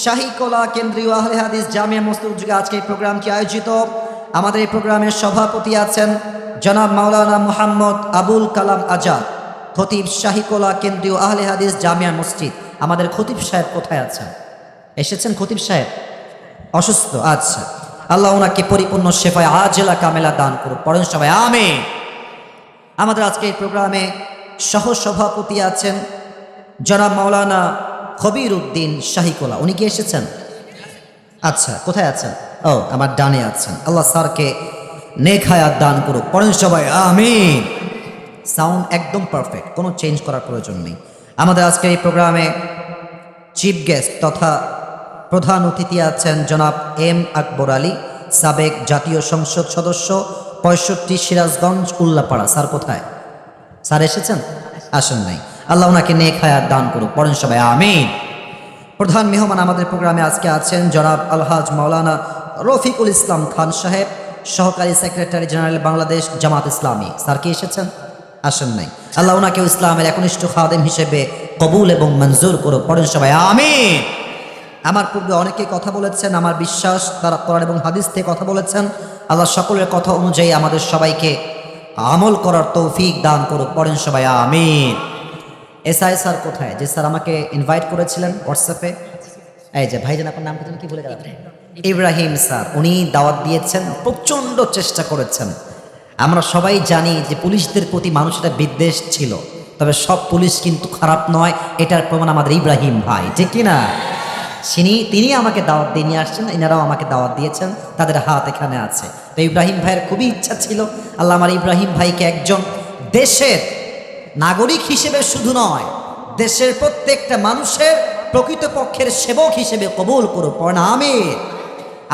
শাহীকোলা কেন্দ্রীয় আহলে হাদিস জামিয়া মসজিদ উদ্যোগে আজকে এই প্রোগ্রামটি আয়োজিত। আমাদের এই প্রোগ্রামের সভাপতি আছেন জনাব মাওলানা মুহাম্মদ আবুল কালাম আজাদ, খতিব শাহীকোলা কেন্দ্রীয় আহলে হাদিস জামিয়া মসজিদ। আমাদের খতিব সাহেব কোথায় আছেন? এসেছেন খতিব সাহেব? অসুস্থ? আচ্ছা, আল্লাহ ওনাকে পরিপূর্ণ শেফায়ে আজেলা কামেলা দান করুন। পড়েন সবাই আমিন। আমাদের আজকে এই প্রোগ্রামে সহসভাপতি আছেন জনাব মাওলানা খবির উদ্দিন শাহীকোলা। উনি কি এসেছেন? আচ্ছা, কোথায় আছেন? ও, আমার ডানে আছেন। আল্লাহ স্যারকে নেক হায়াত দান করুক। পড়েন সবাই আমিন। সাউন্ড একদম পারফেক্ট, কোনো চেঞ্জ করার প্রয়োজন নেই। আমাদের আজকে এই প্রোগ্রামে চিফ গেস্ট তথা প্রধান অতিথি আছেন জনাব এম আকবর আলী, সাবেক জাতীয় সংসদ সদস্য, 65 সিরাজগঞ্জ উল্লাপাড়া। স্যার কোথায়? স্যার এসেছেন? আসেন নাই। আল্লাহ ওনাকে নেক হায়াত দান করুক। পড়েন সবাই আমিন। প্রধান মেহমান আমাদের প্রোগ্রামে আজকে আছেন জনাব আলহাজ মাওলানা রফিকুল ইসলাম খান সাহেব, সহকারী secretary general Bangladesh Jamaat Islami. Sir কি এসেছেন? আসেন নাই। আল্লাহ ওনাকে ইসলামের একনিষ্ঠ খাদেম হিসেবে কবুল এবং মঞ্জুর করুক। পড়েন সবাই আমিন। আমার পূর্বে অনেকেই কথা বলেছেন, আমার বিশ্বাস তারা কোরআন এবং হাদিস থেকে কথা বলেছেন। আল্লাহ সকলের কথা অনুযায়ী আমাদের সবাইকে আমল করার তৌফিক দান করুক। পড়েন সবাই আমিন। এসআই স্যার কোথায়? যে স্যার আমাকে ইনভাইট করেছিলেন হোয়াটসঅ্যাপে, এই যে ভাইজান, আপনার নাম কি বলে গেলেন? ইব্রাহিম স্যার। উনি দাওয়াত দিয়েছেন, প্রচণ্ড চেষ্টা করেছেন। আমরা সবাই জানি যে পুলিশদের প্রতি মানুষের বিদ্বেষ ছিল, তবে সব পুলিশ কিন্তু খারাপ নয়, এটার প্রমাণ আমাদের ইব্রাহিম ভাই, ঠিক কিনা? তিনি আমাকে দাওয়াত দিয়ে নিয়ে আসছেন, এনারাও আমাকে দাওয়াত দিয়েছেন, তাদের হাত এখানে আছে। তো ইব্রাহিম ভাইয়ের খুবই ইচ্ছা ছিল আল্লাহ আমার ইব্রাহিম ভাইকে একজন দেশের নাগরিক হিসেবে শুধু নয়, দেশের প্রত্যেকটা মানুষের প্রকৃতপক্ষের সেবক হিসেবে কবুল করুক। পড়েন আমিন।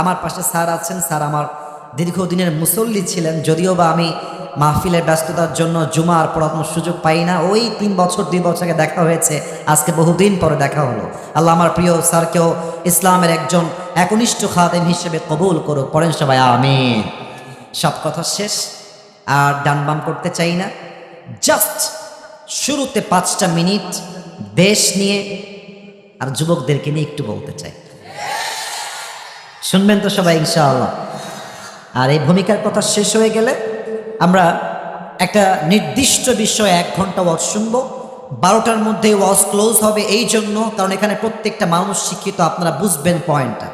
আমার পাশে স্যার আছেন। স্যার আমার দীর্ঘদিনের মুসল্লি ছিলেন, যদিও বা আমি মাহফিলের ব্যস্ততার জন্য জুমার পড়ানোর সুযোগ পাই না। ওই 2 বছর আগে দেখা হয়েছে, আজকে বহুদিন পরে দেখা হলো। আল্লাহ আমার প্রিয় স্যারকেও ইসলামের একজন একনিষ্ঠ খাদেম হিসেবে কবুল করুক। পড়েন সবাই আমিন। সব কথা শেষ, আর ডান বাম করতে চাই না। জাস্ট শুরুতে 5টা মিনিট দেশ নিয়ে আর যুবকদেরকে নিয়ে একটু বলতে চাই। শুনবেন তো সবাই ইনশাআল্লাহ? আর এই ভূমিকার কথা শেষ হয়ে গেলে আমরা একটা নির্দিষ্ট বিষয়ে 1 ঘন্টা ওয়াজ শুনবো। 12টার মধ্যে ওয়াজ ক্লোজ হবে, এই জন্য কারণ এখানে প্রত্যেকটা মানুষ শিক্ষিত, আপনারা বুঝবেন পয়েন্টটা।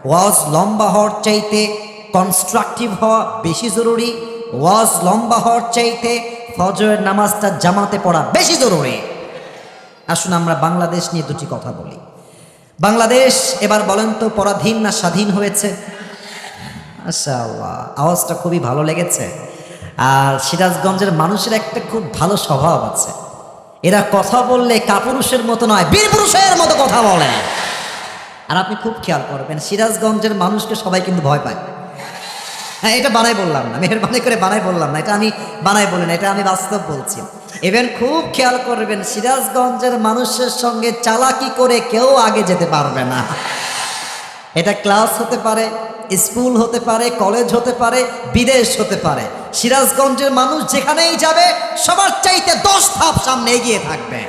ওয়াজ লম্বা হওয়ার চাইতে কনস্ট্রাকটিভ হওয়া বেশি জরুরি। ওয়াজ লম্বা হওয়ার চাইতে ফজরের নামাজটা জামাতে পড়া বেশি জরুরি। আসুন আমরা বাংলাদেশ নিয়ে দুটি কথা বলি। বাংলাদেশ এবার বলেন তো পরাধীন না স্বাধীন হয়েছে? মাশাআল্লাহ, আওয়াজটা খুবই ভালো লেগেছে। আর সিরাজগঞ্জের মানুষের একটা খুব ভালো স্বভাব আছে, এরা কথা বললে কাপুরুষের মতো নয়, বীর পুরুষের মতো কথা বলে। আর আপনি খুব খেয়াল করবেন, সিরাজগঞ্জের মানুষকে সবাই কিন্তু ভয় পায়। হ্যাঁ, এটা বানাই বললাম না, মেহেরবানি করে বানাই বললাম না, এটা আমি বানাই বলি না, এটা আমি বাস্তব বলছি। এবার খুব খেয়াল করবেন, সিরাজগঞ্জের মানুষের সঙ্গে চালাকি করে কেউ আগে যেতে পারবে না। এটা ক্লাস হতে পারে, স্কুল হতে পারে, কলেজ হতে পারে, বিদেশ হতে পারে। সিরাজগঞ্জের মানুষ যেখানেই যাবে সবার চাইতে 10 ধাপ সামনে এগিয়ে থাকবে।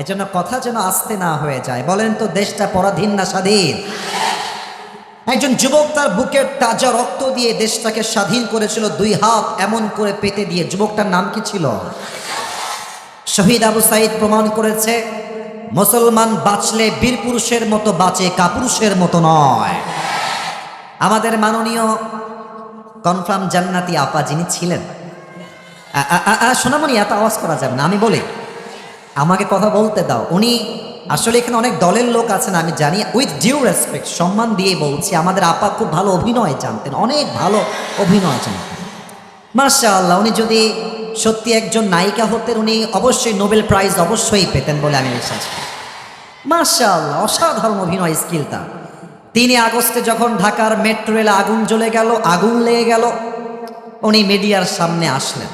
এজন্য কথা যেন আস্তে না হয়ে যায়। বলেন তো দেশটা পরাধীন না স্বাধীন? একজন যুবক তার বুকের তাজা রক্ত দিয়ে দেশটাকে স্বাধীন করেছিল, 2 হাত এমন করে পেতে দিয়ে। যুবকটার নাম কি ছিল? শহীদ আবু সাইদ প্রমাণ করেছে মুসলমান বাঁচলে বীর পুরুষের মতো বাঁচে, কাপুরুষের মতো নয়। আমাদের মাননীয় কনফার্ম জান্নাতি আপা যিনি ছিলেন, সোনামণি এত আওয়াজ করা যাবে না, আমি বলি, আমাকে কথা বলতে দাও। উনি আসলে এখানে অনেক দলের লোক আছেন আমি জানি, উইথ ডিউ রেসপেক্ট, সম্মান দিয়ে বলছি, আমাদের আপা খুব ভালো অভিনয় জানতেন, অনেক ভালো অভিনয় জানতেন। মাশাআল্লাহ, উনি যদি সত্যি একজন নায়িকা হতেন, উনি অবশ্যই নোবেল প্রাইজ অবশ্যই পেতেন বলে আমি বিশ্বাস করি। মাশাআল্লাহ, অসাধারণ অভিনয় স্কিল তার। 3 আগস্টে যখন ঢাকার মেট্রো রেলে আগুন জ্বলে গেল, আগুন লেগে গেল, উনি মিডিয়ার সামনে আসলেন।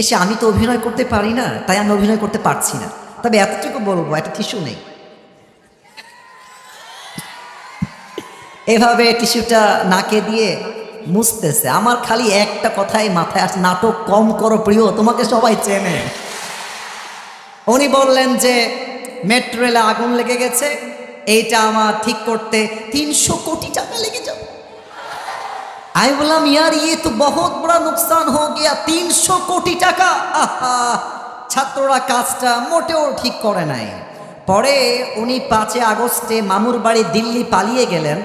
এসে আমি তো অভিনয় করতে পারি না, তাই আমি অভিনয় করতে পারছি না, তবে এতটুকু বলবো, একটা টিস্যু নেই। এভাবে টিস্যুটা নাকে দিয়ে মুছতেছে। আমার খালি একটা কথাই মাথায় আসে, নাটক কম করো প্রিয়, তোমাকে সবাই চেনে। উনি বললেন যে মেট্রো রেলে আগুন লেগে গেছে, এইটা আমার ঠিক করতে 300 কোটি টাকা লেগে যাবে। আমি বললাম ইয়ার ইয়ে তো বহুত বড় নুকসান হয়ে গিয়া, 300 কোটি টাকা। আহা, ছাত্ররা কাজটা মোটেও ঠিক করে নাই। পরে উনি 5 আগস্টে মামুর বাড়ি দিল্লি পালিয়ে গেলেন।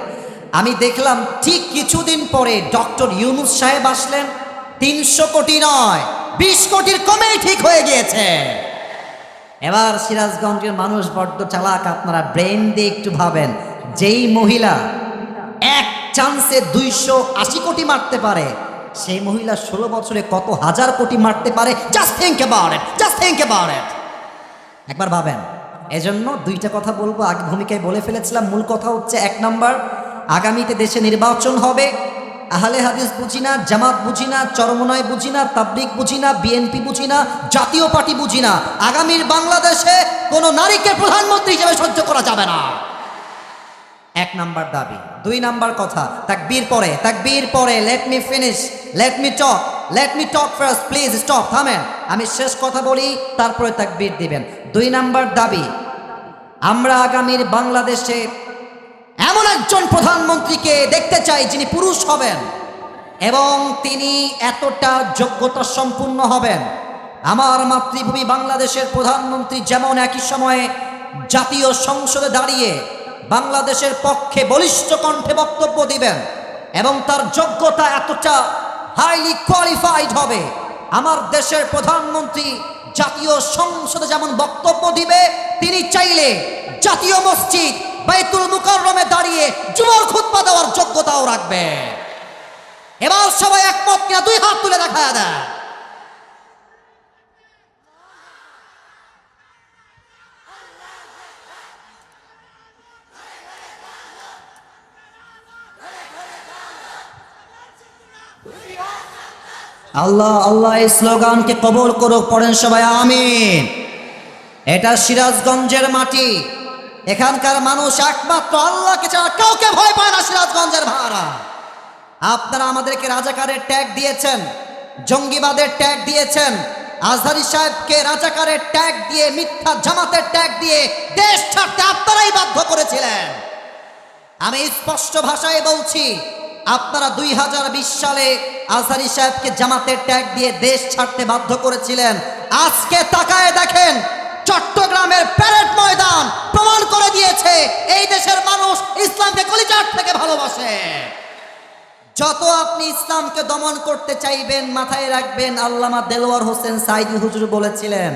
আমি দেখলাম ঠিক কিছুদিন পরে ডক্টর ইউনূস সাহেব আসলেন। 300 কোটি নয়, 20 কোটির কমেই ঠিক হয়ে গিয়েছে। এবার সিরাজগঞ্জের মানুষ বড্ড চালাক, আপনারা ব্রেন দিয়ে একটু ভাবেন। যেই মহিলা এক চান্সে 280 কোটি মারতে পারে, সেই মহিলা 16 বছরে কত হাজার কোটি মারতে পারে? Just think about it, just think about it, একবার ভাবেন। এজন্য দুইটা কথা বলবো, আগে ভূমিকায় বলে ফেলেছিলাম। মূল কথা হচ্ছে, 1 নাম্বার, আগামীতে দেশে নির্বাচন হবে। আহলে হাদিস বুঝি না, জামাত বুঝি না, চরমনায় বুঝি না, তাবলিগ বুঝি না, বিএনপি বুঝি না, জাতীয় পার্টি বুঝি না, আগামীর বাংলাদেশে কোনো নারীকে প্রধানমন্ত্রী হিসেবে সহ্য করা যাবে না। 1 নাম্বার দাবি। 2 নাম্বার কথা, তাকবীর পরে let me talk first, please stop, থামেন, আমি শেষ কথা বলি, তারপরে তাকবীর দিবেন। 2 নাম্বার দাবি, আমরা আগামীর বাংলাদেশে এমন একজন প্রধানমন্ত্রীকে দেখতে চাই যিনি পুরুষ হবেন এবং তিনি এতটা যোগ্যতা সম্পূর্ণ হবেন। আমার মাতৃভূমি বাংলাদেশের প্রধানমন্ত্রী যেমন একই সময়ে জাতীয় সংসদে দাঁড়িয়ে বাংলাদেশের পক্ষে বলিষ্ঠ কণ্ঠে বক্তব্য দিবেন এবং তার যোগ্যতা এতটা হাইলি কোয়ালিফাইড হবে, আমার দেশের প্রধানমন্ত্রী জাতীয় সংসদে যেমন বক্তব্য দিবে, তিনি চাইলে জাতীয় মসজিদ বাইতুল মুকাররমে দাঁড়িয়ে জুমার খুতবা দেওয়ার যোগ্যতাও রাখবে। এবার সবাই একমত কিনা 2 হাত তুলে দেখা দেয়। আল্লাহ আল্লাহ এই স্লোগানকে কবুল করুক, পড়েন সবাই আমিন। এটা সিরাজগঞ্জের মাটি, এখানকার মানুষ একমাত্র আল্লাহকে ছাড়া কাউকে ভয় পায় না। সিরাজগঞ্জের ভাড়া, আপনারা আমাদেরকে রাজাকারের ট্যাগ দিয়েছেন, জঙ্গিবাদের ট্যাগ দিয়েছেন, আজহারী সাহেবকে রাজাকারের ট্যাগ দিয়ে, মিথ্যা জামাতের ট্যাগ দিয়ে দেশ ছাড়তে আপনারাই বাধ্য করেছিলেন। আমি স্পষ্ট ভাষায় বলছি, আপনারা 2020 সালে আজহারী সাহেবকে জামাতের ট্যাগ দিয়ে দেশ ছাড়তে বাধ্য করেছিলেন। আজকে তাকায় দেখেন, চট্টগ্রামের প্যারেড ময়দান প্রমাণ করে দিয়েছে এই দেশের মানুষ ইসলামকে কলিজার থেকে ভালোবাসে। যত আপনি ইসলামকে দমন করতে চাইবেন, মাথায় রাখবেন, আল্লামা দেলোয়ার হোসেন সাইদি হুজুর বলেছিলেন,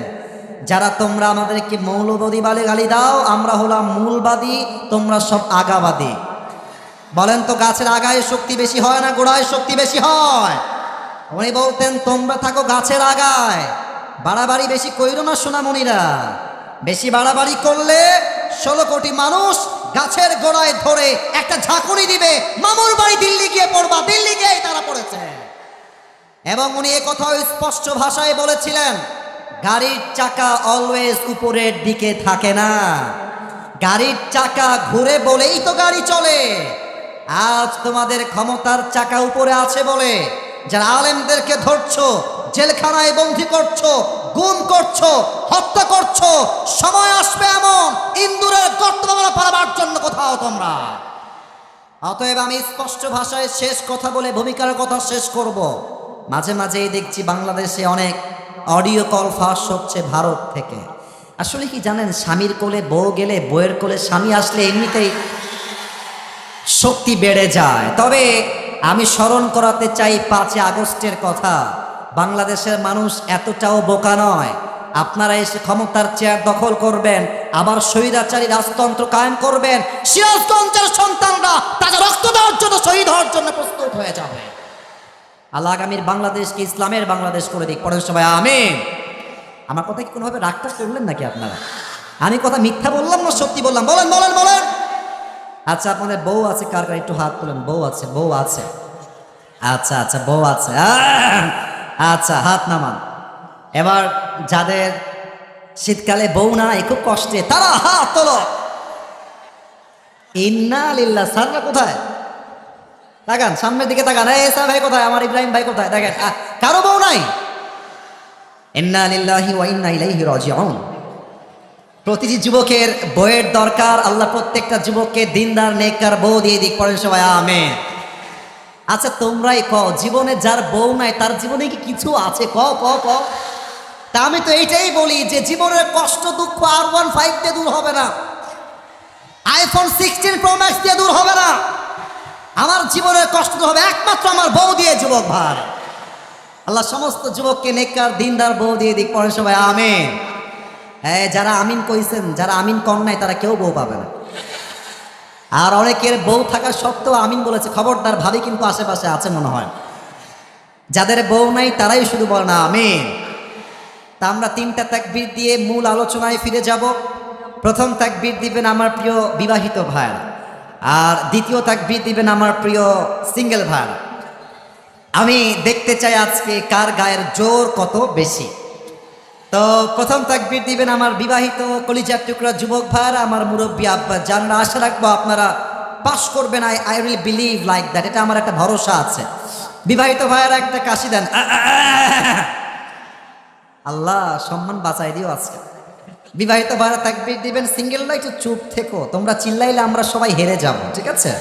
যারা তোমরা আমাদেরকে মৌলবাদী বলে গালি দাও, আমরা হলাম মূলবাদী, তোমরা সব আগাবাদী। বলেন তো, গাছের আগায় শক্তি বেশি হয় না গোড়ায় শক্তি বেশি হয়? উনি বলতেন, তোমরা থাকো গাছের আগায়, বাড়াবাড়ি বেশি কইরো না সোনামণিরা, বেশি বাড়াবাড়ি করলে 16 কোটি মানুষ গাছের গোড়ায় ধরে একটা ঝাঁকুনি দিবে, মামুর বাড়ি দিল্লি গিয়ে পড়বা, দিল্লি গিয়েই তারা পড়েছে। এবং উনি একথাও স্পষ্ট ভাষায় বলেছিলেন, গাড়ির চাকা অলওয়েজ উপরের দিকে থাকে না, গাড়ির চাকা ঘুরে বলেই তো গাড়ি চলে। আজ তোমাদের ক্ষমতার চাকা উপরে আছে বলে যারা আলেমদেরকে ধরছো, জেলখানায় বন্দী করছো, গুম করছো, হত্যা করছো, সময় আসবে এমন ইন্দুরের গর্ত পালাবার জন্য কোথাও তোমরা। অতএব আমি স্পষ্ট ভাষায় শেষ কথা বলে ভূমিকার কথা শেষ করব। মাঝে মাঝেই দেখছি বাংলাদেশে অনেক অডিও কল ফাঁস হচ্ছে ভারত থেকে। আসলে কি জানেন, স্বামীর কোলে বউ গেলে, বউয়ের কোলে স্বামী আসলে এমনিতেই শক্তি বেড়ে যায়। তবে আমি স্মরণ করাতে চাই 5 আগস্টের কথা। বাংলাদেশের মানুষ এতটাও বোকা নয়। আপনারা এসে ক্ষমতার চেয়ার দখল করবেন, আবার স্বৈরাচারী রাজতন্ত্র কায়েম করবেন, সিরাজগঞ্জের সন্তানরা তাদের রক্ত দেওয়ার জন্য, শহীদ হওয়ার জন্য প্রস্তুত হয়ে যাবে। আল্লাহ আগামীর বাংলাদেশকে ইসলামের বাংলাদেশ করে দিক, পড়েন সবাই আমিন। আমার কথা কি কোনোভাবে রাগটা করলেন নাকি আপনারা? আমি কথা মিথ্যা বললাম না সত্যি বললাম? বলেন বলেন বলেন। আচ্ছা, আপনাদের বউ আছে কার কার? একটু হাত তুলেন। বউ আছে, বউ আছে, আচ্ছা আচ্ছা, বউ আছে, আচ্ছা হাত নামান। এবার যাদের শীতকালে বউ নাই, খুব কষ্টে, তারা হাত তোলো। ইন্না লিল্লাহ। স্যাররা কোথায়? তাকান সামনের দিকে, তাকান। এই স্যার ভাই কোথায়? আমার ইব্রাহিম ভাই কোথায়? দেখেন, কারো বউ নাই? ইন্না লিল্লাহি ওয়া ইন্না ইলাইহি রাজিউন। প্রতিটি যুবকের বইয়ের দরকার। আল্লাহ প্রত্যেকটা যুবককে দিনদার নেককার বউ দিয়ে দিক, পড়েন সবাই আমিন। আচ্ছা তোমরাই কও, জীবনে যার বউ নাই তার জীবনে কি কিছু আছে? ক ক ক তা আমি তো এইটাই বলি যে জীবনের কষ্ট দুঃখ R15 দিয়ে দূর হবে না, iPhone 16 Pro Max দিয়ে দূর হবে না। আমার জীবনের কষ্ট দূর হবে একমাত্র আমার বউ দিয়ে, যুবক ভাই। আল্লাহ সমস্ত যুবককে নেককার দিনদার বউ দিয়ে দিক, পড়েন সবাই আমিন। হ্যাঁ, যারা আমিন কইছেন, যারা আমিন কন নাই তারা কেউ বউ পাবে না। আর অনেকের বউ থাকা সত্ত্বেও আমিন বলেছে, খবরদার, ভাবি কিন্তু আশেপাশে আছে মনে হয়। যাদের বউ নাই তারাই শুধু বলে না আমিন। তা আমরা 3টা তাকবীর দিয়ে মূল আলোচনায় ফিরে যাব। প্রথম তাকবীর দিবেন আমার প্রিয় বিবাহিত ভাইরা, আর দ্বিতীয় তাকবীর দিবেন আমার প্রিয় সিঙ্গেল ভাইরা। আমি দেখতে চাই আজকে কার গায়ের জোর কত বেশি। তো প্রথম তাকবীর দিবেন আমার বিবাহিত কলিজার টুকরা যুবক ভাইরা, আমার মুরব্বী আব্বা জানরা। আশা রাখবো আপনারা পাস করবেন। I will believe like that, এটা আমার একটা ভরসা আছে। বিবাহিত ভাইরা একটা কাশি দেন। আল্লাহ সম্মান বাঁচাই দিও আজকে। বিবাহিত ভাইরা তাকবীর দিবেন। সিঙ্গেলরা একটু চুপ থেকো, তোমরা চিল্লাইলে আমরা সবাই হেরে যাব, ঠিক আছে?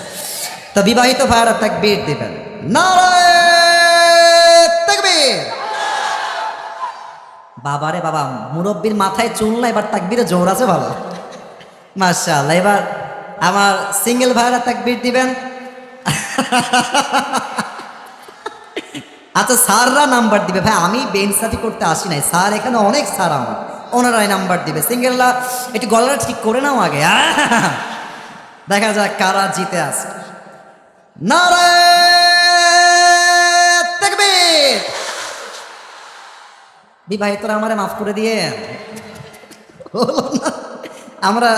তো বিবাহিত ভাইরা তাকবীর দিবেন। নারায়ে তাকবীর। বাবারে বাবা, মুরব্বীর মাথায় চুল না, এবার তাকবীরে জোর আছে ভালো, মাশাআল্লাহ। এবার আমার সিঙ্গেল ভাইরা তাকবীর দিবেন। আচ্ছা স্যাররা নাম্বার দিবে। ভাই আমি বেইনসাফি করতে আসি নাই, স্যার এখানে অনেক স্যার আমার, ওনারাই নাম্বার দিবে। সিঙ্গেলরা একটু গলাটা ঠিক করে নাও আগে, দেখা যাক কারা জিতে আছে। নারায়ে তাকবীর। বিবাহিতরা আমারে মাফ করে দিয়ে, আমরা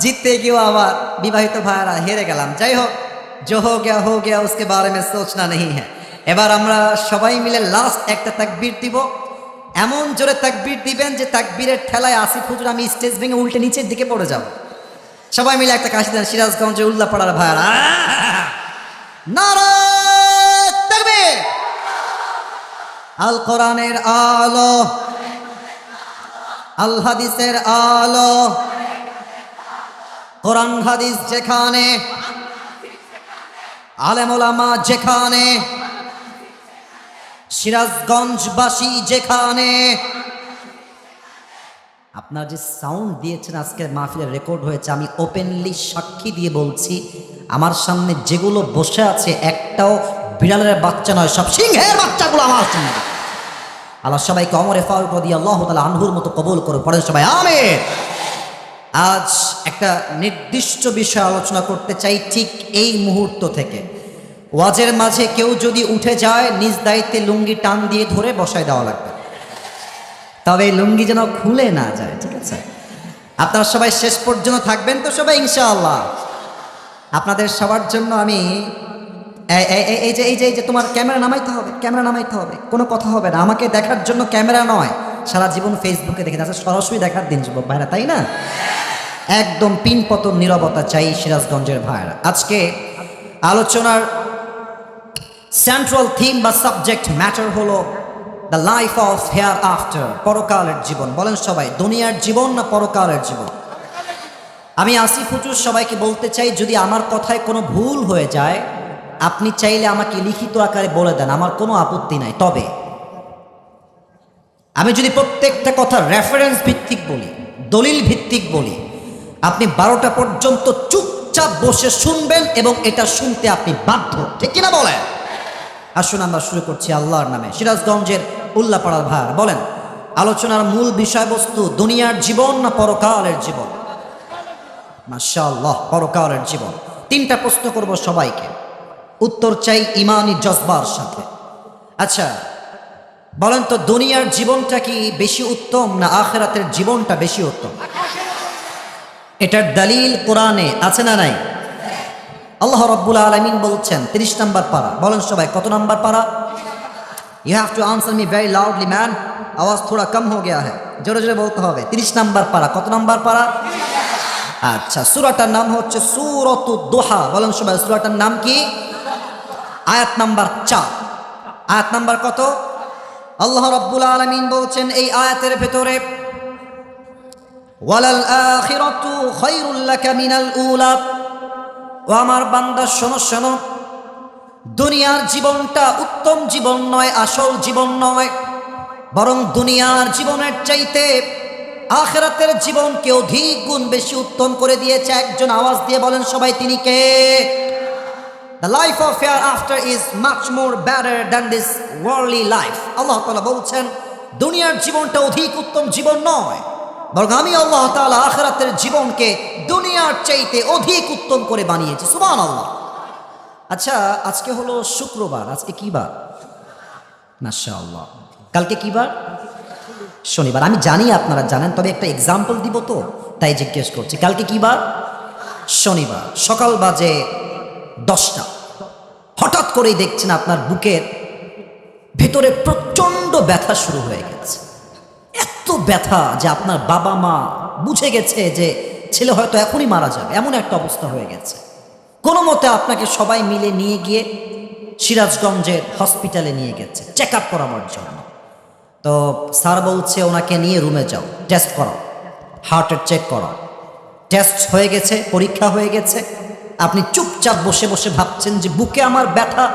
জিততে গিয়েও আবার বিবাহিত ভাইরা হেরে গেলাম। যাই হোক, जो हो गया उसके बारे में सोचना नहीं है। এবার আমরা সবাই মিলে লাস্ট একটা তাকবীর দিব। এমন জোরে তাকবীর দিবেন যে তাকবীরের ঠেলায় আসিফ হুজুর আমি স্টেজ ভেঙে উল্টে নিচের দিকে পড়ে যাব। সবাই মিলে একটা কাশি দেন সিরাজগঞ্জে উল্লাপাড়ার ভাইরা। নারায়ে তাকবীর। আল কোরআনের আলো, আল হাদিসের আলো, কোরআন হাদিস যেখানে, আলেম ওলামা যেখানে, সিরাজগঞ্জবাসী যেখানে। আপনার যে সাউন্ড দিয়েছেন আজকের মাহফিলের রেকর্ড হয়েছে, আমি ওপেনলি সাক্ষী দিয়ে বলছি, আমার সামনে যেগুলো বসে আছে একটাও বিড়ালের বাচ্চা নয়, সব সিংহের বাচ্চাগুলো আমার সামনে। আল্লাহ সবাইকে ওমরে ফারুক রাদিয়াল্লাহু তাআলা আনহুর মতো কবুল করে, পড়েন সবাই আমিন। আজ একটা নির্দিষ্ট বিষয় আলোচনা করতে চাই। ঠিক এই মুহূর্ত থেকে ওয়াজের মাঝে কেউ যদি উঠে যায়, নিজ দায়িত্বে লুঙ্গি টান দিয়ে ধরে বসায় দেওয়া লাগবে, তবে এই লুঙ্গি যেন খুলে না যায়, ঠিক আছে? আপনারা সবাই শেষ পর্যন্ত থাকবেন তো সবাই ইনশাআল্লাহ। আপনাদের সবার জন্য আমি এই যে তোমার ক্যামেরা নামাইতে হবে, ক্যামেরা নামাইতে হবে, কোনো কথা হবে না। আমাকে দেখার জন্য ক্যামেরা নয়, সারা জীবন ফেসবুকে দেখে যাচ্ছে, সরাসরি দেখার দিন যুবক ভাইরা, তাই না? একদম পিনপতন নীরবতা চাই সিরাজগঞ্জের ভাইরা। আজকে আলোচনার সেন্ট্রাল থিম বা সাবজেক্ট ম্যাটার হলো the life of hair after, পরকালের জীবন। বলেন সবাই, দুনিয়ার জীবন না পরকালের জীবন? আমি আসিফ হুজুর সবাইকে বলতে চাই, যদি আমার কথায় কোনো ভুল হয়ে যায় আপনি চাইলে আমাকে লিখিত আকারে বলে দেন, আমার কোনো আপত্তি নাই। তবে আমি যদি প্রত্যেকটা কথা রেফারেন্স ভিত্তিক বলি, দলিল ভিত্তিক বলি, আপনি 12টা পর্যন্ত চুপচাপ বসে শুনবেন এবং এটা শুনতে আপনি বাধ্য, ঠিক কিনা বলেন? আসুন আমরা শুরু করছি আল্লাহর নামে। সিরাজগঞ্জের উল্লাপাড়ার ভাই বলেন, আলোচনার মূল বিষয়বস্তু দুনিয়ার জীবন না পরকালের জীবন? মাশাআল্লাহ, পরকালের জীবন। 3টা প্রশ্ন করব সবাইকে, উত্তর চাই ইমানি জজবার সাথে। আচ্ছা বলেন তো, দুনিয়ার জীবনটা কি বেশি উত্তম না আখিরাতের জীবনটা বেশি উত্তম? এটার দলিল কোরআনে আছে না নাই? আল্লাহ রাব্বুল আলামিন বলছেন 30 নম্বর পারা। বলেন সবাই, কত নম্বর পারা? You have to answer me very loudly man, আওয়াজ থোড়া কম হো গয়া হ্যায়, জোরে জোরে বলতে হবে। 30 নম্বর পারা। কত নম্বর পারা? আচ্ছা, সূরাটার নাম হচ্ছে সূরাতুদ দুহা। বলেন সবাই, সূরাটার নাম কি? আয়াত নাম্বার 4। আয়াত নাম্বার কত? আল্লাহ রাব্বুল আলামিন বলছেন এই আয়াতের ভেতরে, ওয়ালাল আখিরাতু খায়রুল লাকা মিনাল উলা। ও আমার বান্দা শোনো শোনো, দুনিয়ার জীবনটা উত্তম জীবন নয়, আসল জীবন নয়, বরং দুনিয়ার জীবনের চাইতে আখিরাতের জীবনকে অধিক গুণ বেশি উত্তম করে দিয়েছে। একজন আওয়াজ দিয়ে বলেন সবাই, তিনি কে? The life of hereafter is much more better than this worldly life. আল্লাহ তাআলা বলছেন দুনিয়ার জীবনটা অধিক উত্তম জীবন নয়, বরং আমি আল্লাহ তাআলা আখিরাতের জীবনকে দুনিয়ার চাইতে অধিক উত্তম করে বানিয়েছি। সুবহানাল্লাহ। আচ্ছা, আজকে হলো শুক্রবার, আজকে কি বার? মাশাআল্লাহ। কালকে কি বার? শনিবার। আমি জানি আপনারা জানেন, তবে একটা এক্সাম্পল দিব তো তাই জিজ্ঞেস করছি। কালকে কি বার? শনিবার। সকাল বাজে 10টা। হঠাৎ করেই দেখছেন আপনার বুকের ভেতরে প্রচন্ড ব্যথা শুরু হয়ে গেছে। এত ব্যথা যে আপনার বাবা মা বুঝে গেছে যে ছেলে হয়তো এখনই মারা যাবে, এমন একটা অবস্থা হয়ে গেছে। কোনো মতে আপনাকে সবাই মিলে নিয়ে গিয়ে সিরাজগঞ্জের হসপিটালে নিয়ে গেছে চেক আপ করানোর জন্য। তো স্যার বলছে ওনাকে নিয়ে রুমে যাও, টেস্ট করাও, হার্টের চেক করাও। টেস্ট হয়ে গেছে, পরীক্ষা হয়ে গেছে। আপনি চুপচাপ বসে বসে ভাবছেন যে বুকে আমার ব্যথা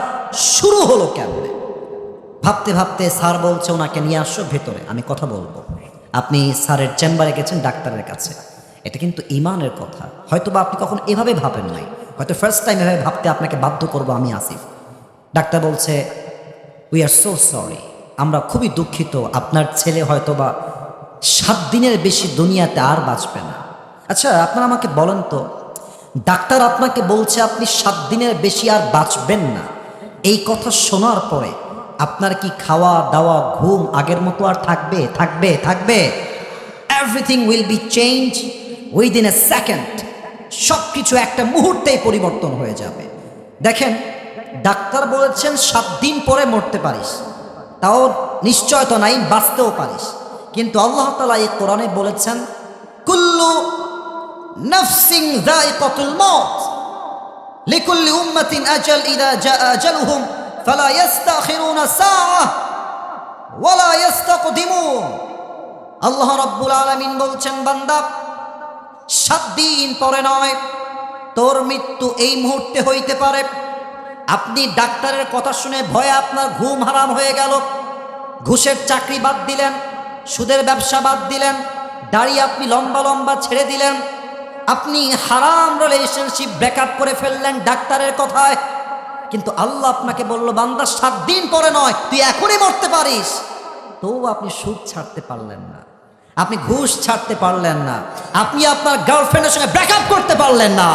শুরু হলো কেমনে। ভাবতে ভাবতে স্যার বলছে ওনাকে নিয়ে আসো ভেতরে, আমি কথা বলবো। আপনি স্যারের চেম্বারে গেছেন, ডাক্তারের কাছে। এটা কিন্তু ঈমানের কথা। হয়তো বা আপনি কখন এভাবে ভাবেন নাই, হয়তো ফার্স্ট টাইম এভাবে ভাবতে আপনাকে বাধ্য করবো আমি আসিফ। ডাক্তার বলছে উই আর সো সরি, আমরা খুবই দুঃখিত, আপনার ছেলে হয়তো বা 7 দিনের বেশি দুনিয়াতে আর বাঁচবে না। আচ্ছা, আপনারা আমাকে বলেন তো, ডাক্তার আপনাকে বলছে আপনি 7 দিনের বেশি আর বাঁচবেন না, এই কথা শোনার পরে আপনার কি খাওয়া দাওয়া ঘুম আগের মতো আর থাকবে? থাকবে? থাকবে? Everything will be change within a second. সব কিছু একটা মুহূর্তেই পরিবর্তন হয়ে যাবে। দেখেন, ডাক্তার বলেছেন 7 দিন পরে মরতে পারিস, তাও নিশ্চয়তা নাই, বাঁচতেও পারিস। কিন্তু আল্লাহ তাআলা এই কোরআনে বলেছেন কুল্লু নাফসিন যায়িকাতুল মাউত লিকুল্লি উম্মাতিন আজাল ইযা জাআ আজালুহুম ফালা ইস্তাখিরুনা সাআহ ওয়ালা ইস্তাকদিমুন। আল্লাহ রাব্বুল আলামিন বলছেন, বান্দা 7 দিন পরে নয়, তোর মৃত্যু এই মুহূর্তে হইতে পারে। আপনি ডাক্তারের কথা শুনে ভয়ে আপনার ঘুম হারাম হয়ে গেল, ঘুষের চাকরি বাদ দিলেন, সুদের ব্যবসা বাদ দিলেন, দাড়ি আপনি লম্বা লম্বা ছেড়ে দিলেন, আপনি হারাম রিলেশনশিপ ব্রেকআপ করে ফেললেন ডাক্তারের কথায়। কিন্তু আল্লাহ আপনাকে বলল, বান্দা 7 দিন পরে নয়, তুই এখনই মরতে পারিস। তো আপনি সুদ ছাড়তে পারলেন না, আপনি ঘুষ ছাড়তে পারলেন না, আপনি আপনার গার্লফ্রেন্ডের সঙ্গে ব্রেকআপ করতে পারলেন না।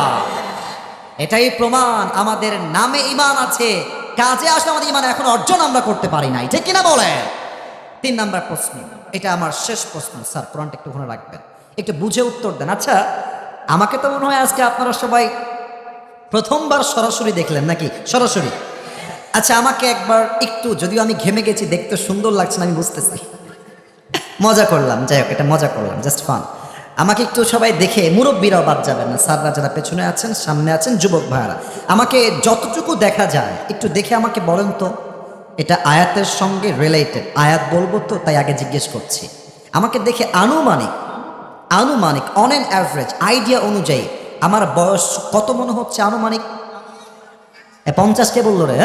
এটাই প্রমাণ আমাদের নামে ঈমান আছে, কাজে আসলে আমাদের ঈমান এখন অর্জন আমরা করতে পারি নাই, ঠিক কিনা বলেন? 3 নাম্বার প্রশ্ন, এটা আমার শেষ প্রশ্ন। স্যার কোরআনটা একটু ওখানে রাখবেন, একটু বুঝে উত্তর দেন। আচ্ছা, আমাকে তো মনে হয় আজকে আপনারা সবাই প্রথমবার সরাসরি দেখলেন নাকি? সরাসরি। আচ্ছা, আমাকে একবার একটু, যদিও আমি ঘেমে গেছি, দেখতে সুন্দর লাগছে না আমি বুঝতেছি, মজা করলাম, যাই হোক এটা মজা করলাম, জাস্ট ফান। আমাকে একটু সবাই দেখে, মুরব্বীরাও বাদ যাবেন না, স্যাররা যারা পেছনে আছেন, সামনে আছেন, যুবক ভাইয়ারা, আমাকে যতটুকু দেখা যায় একটু দেখে আমাকে বলেন তো এটা আয়াতের সঙ্গে রিলেটেড। আয়াত বলবো তো তাই আগে জিজ্ঞেস করছি। আমাকে দেখে আনুমানিক অন অ্যান অ্যাভারেজ আইডিয়া অনুযায়ী আমার বয়স কত মনে হচ্ছে আনুমানিক? 50 কে বললো রে?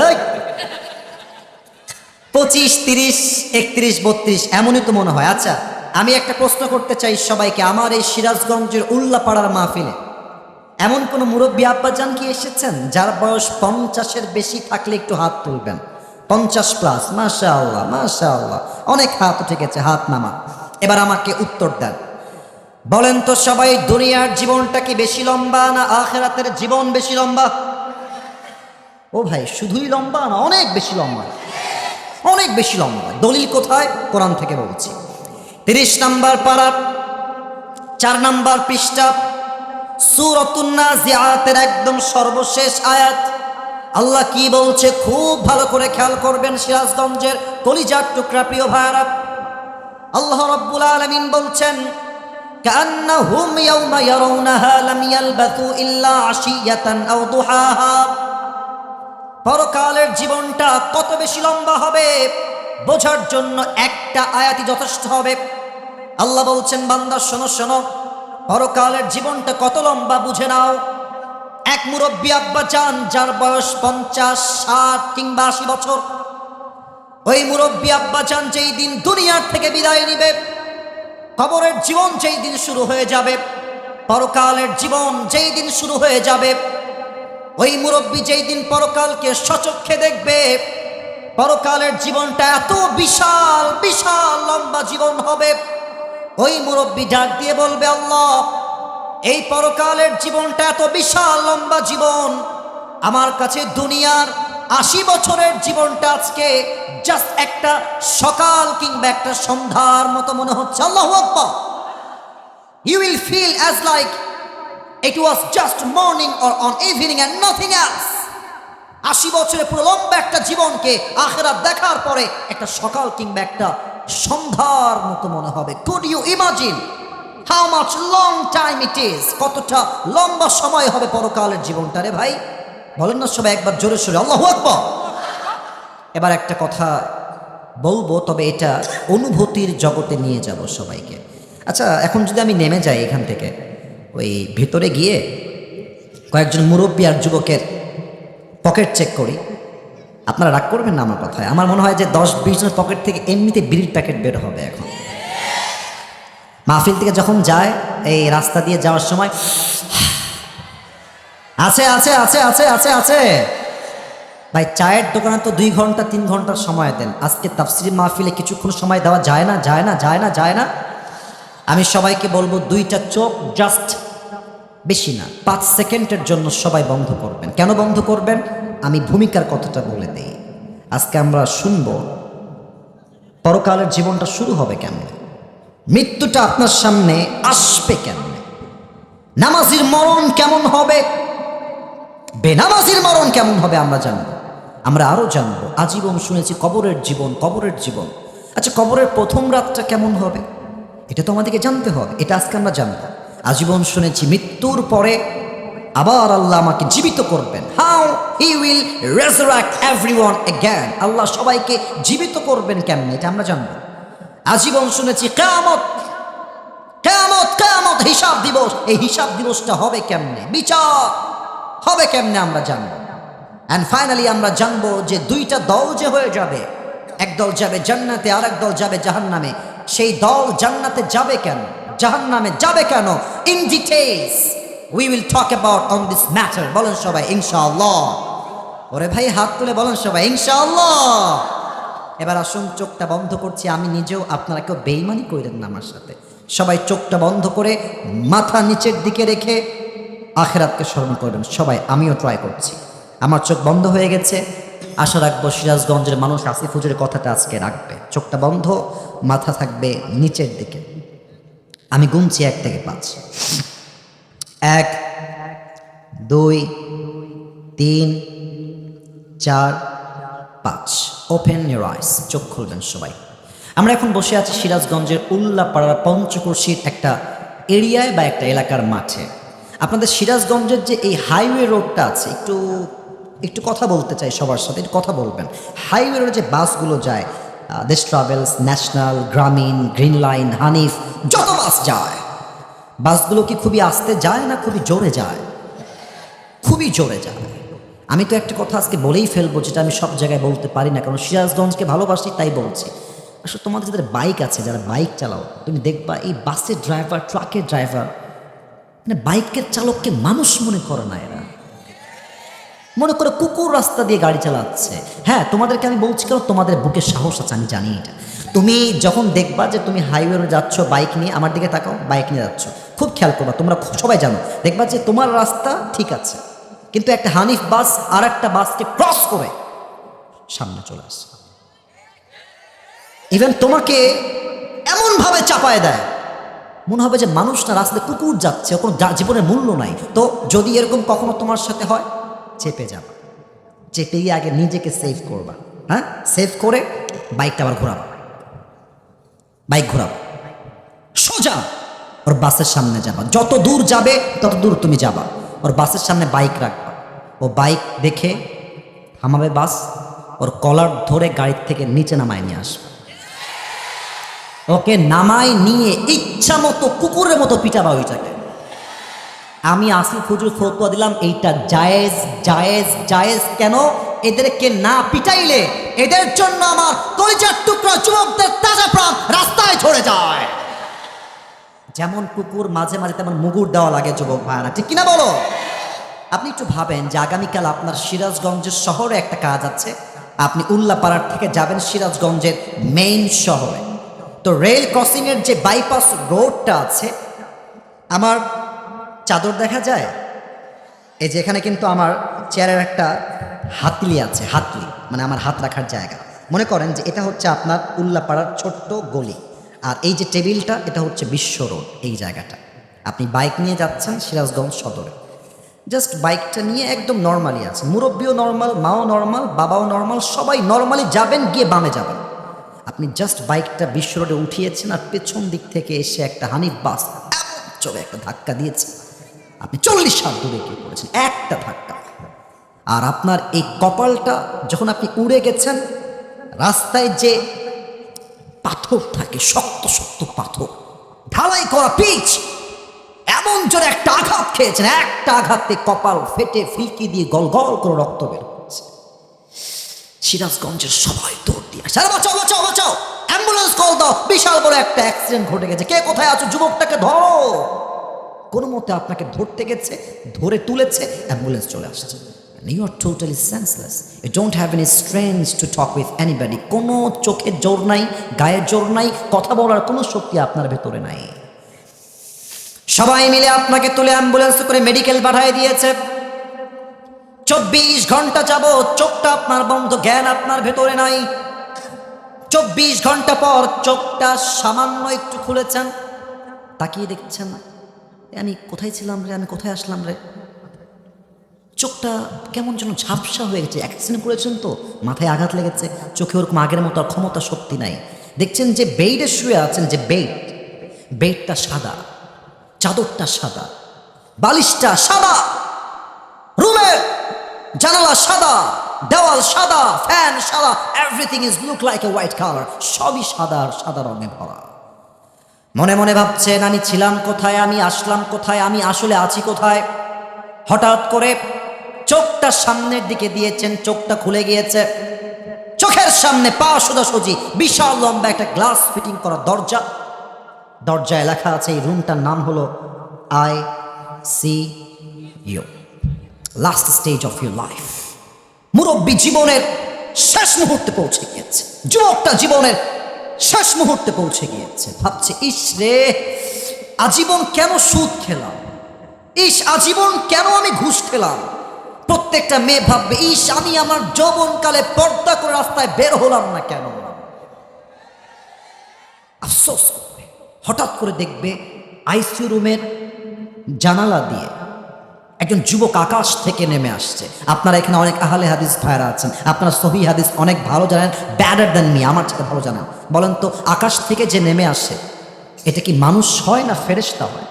25, 30, 31, 32 এমনই তো মনে হয়। আচ্ছা, আমি একটা প্রশ্ন করতে চাই সবাইকে। আমার এই সিরাজগঞ্জের উল্লাপাড়ার মাহফিলে এমন কোন মুরব্বী আব্বাজান কি এসেছেন যার বয়স 50-এর বেশি থাকলে একটু হাত তুলবেন। 50 প্লাস, মাশাআল্লাহ মাশাআল্লাহ, অনেক হাত উঠে গেছে, হাত নামা। এবার আমাকে উত্তর দেন, বলেন তো সবাই, দুনিয়ার জীবনটা কি বেশি লম্বা না আখিরাতের জীবন বেশি লম্বা? ও ভাই, শুধুই লম্বা না, অনেক বেশি লম্বা, অনেক বেশি লম্বা। দলিল কোথায়? কোরআন থেকে বলছি। 30 নাম্বার পারা, 4 নাম্বার পৃষ্ঠা, সূরাতুন নাজিআতের একদম সর্বশেষ আয়াত। আল্লাহ কি বলছে খুব ভালো করে খেয়াল করবেন সিরাজগঞ্জের কলিজার টুকরা প্রিয় ভাইরা। আল্লাহ রাব্বুল আলামিন বলছেন, কান্নাহুম ইয়াওমা ইয়ারাউনাহা লাম ইয়ালবাথু ইল্লা আশিয়াতান আও দুহাহা। পরকালের জীবনটা কত বেশি লম্বা হবে বোঝার জন্য একটা আয়াতই যথেষ্ট হবে। আল্লাহ বলছেন, বান্দা শোনো শোনো, পরকালের জীবনটা কত লম্বা বুঝে নাও। এক মুরব্বী আব্বা চান যার বয়স 50, 60 কিংবা 80 বছর, ওই মুরব্বী আব্বা চান যেই দিন দুনিয়ার থেকে বিদায় নিবে, কবরের জীবন যেই দিন শুরু হয়ে যাবে, পরকালের জীবন যেই দিন শুরু হয়ে যাবে, ওই মুরব্বী যেই দিন পরকালকে সচক্ষে দেখবে, পরকালের জীবনটা এত বিশাল বিশাল লম্বা জীবন হবে, ওই মুরব্বী ডাক দিয়ে বলবে, আল্লাহ, এই পরকালের জীবনটা এত বিশাল লম্বা জীবন, আমার কাছে দুনিয়ার 80 বছরের জীবনটা আজকে জাস্ট একটা সকাল কিংবা একটা সন্ধ্যার মতো মনে হচ্ছে। আল্লাহু আকবার। You will feel as like it was just morning or on evening and nothing else. 80 বছরের পুরো লম্বা একটা জীবনকে আখিরাত দেখার পরে একটা সকাল কিংবা একটা সন্ধ্যার মতো মনে হবে। Could you imagine how much long time it is? কতটা লম্বা সময় হবে পরকালের জীবনটা রে ভাই। বলেন না সবাই একবার জোরে সোরে আল্লাহু আকবার। এবার একটা কথা বলবো, তবে এটা অনুভূতির জগতে নিয়ে যাব সবাইকে। আচ্ছা, এখন যদি আমি নেমে যাই এখান থেকে, ওই ভেতরে গিয়ে কয়েকজন মুরব্বী আর যুবকের পকেট চেক করি, আপনারা রাগ করবেন না আমার কথায়? আমার মনে হয় যে 10-20 জনের পকেট থেকে এমনিতে বিড়ির প্যাকেট বের হবে এখন। মাহফিল থেকে যখন যায়, এই রাস্তা দিয়ে যাওয়ার সময় আছে আছে আছে আছে আছে আছে ভাই, চায়ের দোকানে তো 2 ঘন্টা 3 ঘন্টার সময় দেন, আজকে তাফসীর মাহফিলে কিছুক্ষণ সময় দেওয়া যায় না? যায় না? যায় না? যায় না? আমি সবাইকে বলবো 2টা চোখ জাস্ট, বেশি না, 5 সেকেন্ডের জন্য সবাই বন্ধ করবেন। কেন বন্ধ করবেন? আমি ভূমিকার কথাটা বলে দেই। আজকে আমরা শুনবো পরকালের জীবনটা শুরু হবে কেমনে, মৃত্যুটা আপনার সামনে আসবে কেমনে, নামাজির মরণ কেমন হবে, বেনামাজির মরণ কেমন হবে আমরা জানবো। আমরা আরো জানবো, আজীবন শুনেছি কবরের জীবন, কবরের জীবন। আচ্ছা, কবরের প্রথম রাতটা কেমন হবে এটা তো আমাদেরকে জানতে হবে, এটা আজকে আমরা জানবো। আজীবন শুনেছি মৃত্যুর পরে আবার আল্লাহ আমাকে জীবিত করবেন, how he will resurrect everyone again, আল্লাহ সবাইকে জীবিত করবেন কেমনে এটা আমরা জানবো। আজীবন শুনেছি কিয়ামত, কিয়ামত, কিয়ামত, হিসাব দিবস, এই হিসাব দিবসটা হবে কেমনে, বিচার হবে কেমনে আমরা জানবো। অ্যান্ড ফাইনালি আমরা জানবো যে 2টা দল যে হয়ে যাবে, এক দল যাবে জান্নাতে আর এক দল যাবে জাহান্নামে। সেই দল জান্নাতে যাবে কেন, জাহান্নামে যাবে কেন, in details we will talk about on this matter. বলেন সবাই ইনশাআল্লাহ। ওরে ভাই হাত তুলে বলেন সবাই ইনশাআল্লাহ। এবার আসুন, চোখটা বন্ধ করছি, আমি নিজেও, আপনারা কেউ বেইমানি করেন না আমার সাথে। সবাই চোখটা বন্ধ করে মাথা নিচের দিকে রেখে আখিরাতকে স্মরণ করবেন সবাই। আমিও ট্রাই করছি, আমার চোখ বন্ধ হয়ে গেছে। আশা রাখবো সিরাজগঞ্জের মানুষ আসিফ হুজুরের কথাটা আজকে রাখবে। চোখটা বন্ধ, মাথা থাকবে নিচের দিকে। আমি গুনছি 1 থেকে 5। 1, 2, 3, 4, 5। ওপেন ইউর আইস, চোখ খুলবেন সবাই। আমরা এখন বসে আছি সিরাজগঞ্জের উল্লাপাড়ার পঞ্চকোশীর একটা এরিয়ায় বা একটা এলাকার মাঠে। আপনাদের সিরাজগঞ্জের যে এই হাইওয়ে রোডটা আছে, একটু কথা বলতে চাই সবার সাথে, একটু কথা বলবেন। হাইওয়ে রোডে যে বাসগুলো যায়, দেশ ট্রাভেলস, ন্যাশনাল, গ্রামীণ, গ্রিন লাইন, হানিফ, যত বাস যায়, বাসগুলো কি খুবই আস্তে যায় না খুবই জোরে যায়? খুবই জোরে যায়। আমি তো একটা কথা আজকে বলেই ফেলবো, যেটা আমি সব জায়গায় বলতে পারি না, কারণ সিরাজগঞ্জকে ভালোবাসি তাই বলছি। আসলে তোমাদের যাদের বাইক আছে, যারা বাইক চালাও, তুমি দেখবা এই বাসের ড্রাইভার, ট্রাকের ড্রাইভার, মানে বাইকের চালককে মানুষ মনে করে না, এরা মনে করে কুকুর রাস্তা দিয়ে গাড়ি চালাচ্ছে। হ্যাঁ, তোমাদেরকে আমি বলছি কারণ তোমাদের বুকে সাহস আছে, আমি জানি এটা। তুমি যখন দেখবা যে তুমি হাইওয়ে যাচ্ছ বাইক নিয়ে, আমার দিকে তাকাও, বাইক নিয়ে যাচ্ছ, খুব খেয়াল করবা, তোমরা সবাই জানো, দেখবা যে তোমার রাস্তা ঠিক আছে, কিন্তু একটা হানিফ বাস আর একটা বাসকে ক্রস করে সামনে চলে আসছে, ইভেন তোমাকে এমনভাবে চাপায় দেয়, মনে হবে যে মানুষ না, রাস্তায় কুকুর যাচ্ছে, কোনো জীবনের মূল্য নাই। তো যদি এরকম কখনো তোমার সাথে হয়, চেপে যাবা, চেপে গিয়ে আগে নিজেকে সেভ করবা। হ্যাঁ, সেভ করে বাইকটা আবার ঘোরাবা, বাইক ঘোরাবা, সোজা ওর বাসের সামনে যাবা, যত দূর যাবে তত দূর তুমি যাবা, ওর বাসের সামনে বাইক রাখবা, ও বাইক দেখে থামাবে বাস, ওর কলার ধরে গাড়ির থেকে নিচে নামায় নিয়ে আসবে। ওকে নামায় নিয়ে ইচ্ছা মতো কুকুরের মতো পিটাবা ওইটাকে। আমি আসিফ হুজুর ফতোয়া দিলাম এইটা জায়েজ জায়েজ জায়েজ। কেন? এদেরকে না পিটাইলে এদের জন্য আমার কলিজার টুকরা যুবকদের তাজা প্রাণ রাস্তায় ঝরে যায়। যেমন কুকুর মাঝে মাঝে তেমন মুগুর দেওয়া লাগে যুবক ভাইরা, ঠিক কিনা বলো? আপনি একটু ভাবেন যে আগামীকাল আপনার সিরাজগঞ্জের শহরে একটা কাজ আছে, আপনি উল্লাপাড়ার থেকে যাবেন সিরাজগঞ্জের মেইন শহরে। তো রেল ক্রসিংয়ের যে বাইপাস রোডটা আছে, আমার চাদর দেখা যায়, এই যে এখানে কিন্তু আমার চেয়ারের একটা হাতলি আছে, হাতলি মানে আমার হাত রাখার জায়গা। মনে করেন যে এটা হচ্ছে আপনার উল্লাপাড়ার ছোট্ট গলি, আর এই যে টেবিলটা এটা হচ্ছে বিশ্ব রোড। এই জায়গাটা আপনি বাইক নিয়ে যাচ্ছেন সিরাজগঞ্জ সদরে, জাস্ট বাইকটা নিয়ে একদম নর্মালি আছে, মুরব্বিও নর্মাল, মাও নর্মাল, বাবাও নর্মাল, সবাই নর্মালি যাবেন, গিয়ে বামে যাবেন। আপনি জাস্ট বাইকটা বিশ্ব রোডে উঠিয়েছেন আর পেছন দিক থেকে এসে একটা হানিফ বাস চলে একটা ধাক্কা দিয়েছে, আপনি 40 হাত দূরে গিয়ে পড়েছেন একটা ধাক্কা। আর আপনার এই কপালটা যখন আপনি উড়ে গেছেন, রাস্তায় যে পাথর থাকে, শক্ত শক্ত পাথর, ঢালাই করা পিচ, এমন জোরে একটা আঘাত খেয়েছেন, একটা আঘাতে কপাল ফেটে ফিলকি দিয়ে গল গল করে রক্ত বের হচ্ছে। সিরাজগঞ্জের সবাই দৌড় দিয়ে আসে, বাঁচাও বাঁচাও বাঁচাও, অ্যাম্বুলেন্স কল দাও, বিশাল বড় একটা অ্যাক্সিডেন্ট ঘটে গেছে, কে কোথায় আছো, যুবকটাকে ধরো। কোনো মতে আপনাকে ধরতে গেছে, ধরে তুলেছে, অ্যাম্বুলেন্স চলে আসছে। You are totally senseless. You don't have any strength to talk with anybody. কোনো চোখের জোর নাই, গায়ের জোর নাই, কথা বলার কোনো শক্তি আপনার ভেতরে নাই। সবাই মিলে আপনাকে তুলে অ্যাম্বুলেন্স করে মেডিকেল পাঠিয়ে দিয়েছে। 24 ঘন্টা যাবত চোখটা আপনার বন্ধ, জ্ঞান আপনার ভেতরে নাই। 24 ঘন্টা পর চোখটা সামান্য একটু খুলেছেন, তাকিয়ে দেখছেন আমি কোথায় ছিলাম রে, আমি কোথায় আসলাম রে। চোখটা কেমন যেন ঝাপসা হয়ে গেছে, অ্যাক্সিডেন্ট করেছেন তো, মাথায় আঘাত লেগেছে, চোখে ওরকম আগের মতো আর ক্ষমতা শক্তি নাই। দেখছেন যে বেডে শুয়ে আছেন, যে বেডটা সাদা, চাদরটা সাদা, বালিশটা সাদা, রুমের জানালা সাদা, দেওয়াল সাদা, ফ্যান সাদা, everything is look like a white colour, সবই সাদা আর সাদা রঙে ভরা। মনে মনে ভাবছেন আমি ছিলাম কোথায়, আমি আসলাম কোথায়, আমি আসলে আছি কোথায়। হঠাৎ করে চোখটা সামনের দিকে দিয়েছেন, চোখটা খুলে গিয়েছে। চোখের সামনে পা সোজাসুজি বিশাল লম্বা একটা গ্লাস ফিটিং করা দরজা, দরজায় লেখা আছে এই রুমটার নাম হলো ICU, last stage of your life. মুরব্বী জীবনের শেষ মুহূর্তে পৌঁছে গিয়েছে, যুবকটা জীবনের শেষ মুহূর্তে পৌঁছে গিয়েছে। ভাবছে ইস রে, আজীবন কেন সুদ খেলাম, ইস আজীবন কেন আমি ঘুষ খেলাম। প্রত্যেকটা মেয়ে ভাববে ইস আমি আমার যৌবনকালে পর্দা করে রাস্তায় বের হলাম না কেন, আফসোস করবে। হঠাৎ করে দেখবে আইসিইউ রুমের জানালা দিয়ে একজন যুবক আকাশ থেকে নেমে আসছে। আপনারা এখানে অনেক আহলে হাদিস ভাইরা আছেন, আপনারা সহিহ হাদিস অনেক ভালো জানেন, ব্যাডার দ্যান মি, আমার থেকে ভালো জানেন। বলেন তো আকাশ থেকে যে নেমে আসে এটা কি মানুষ হয় না ফেরেশতা হয়?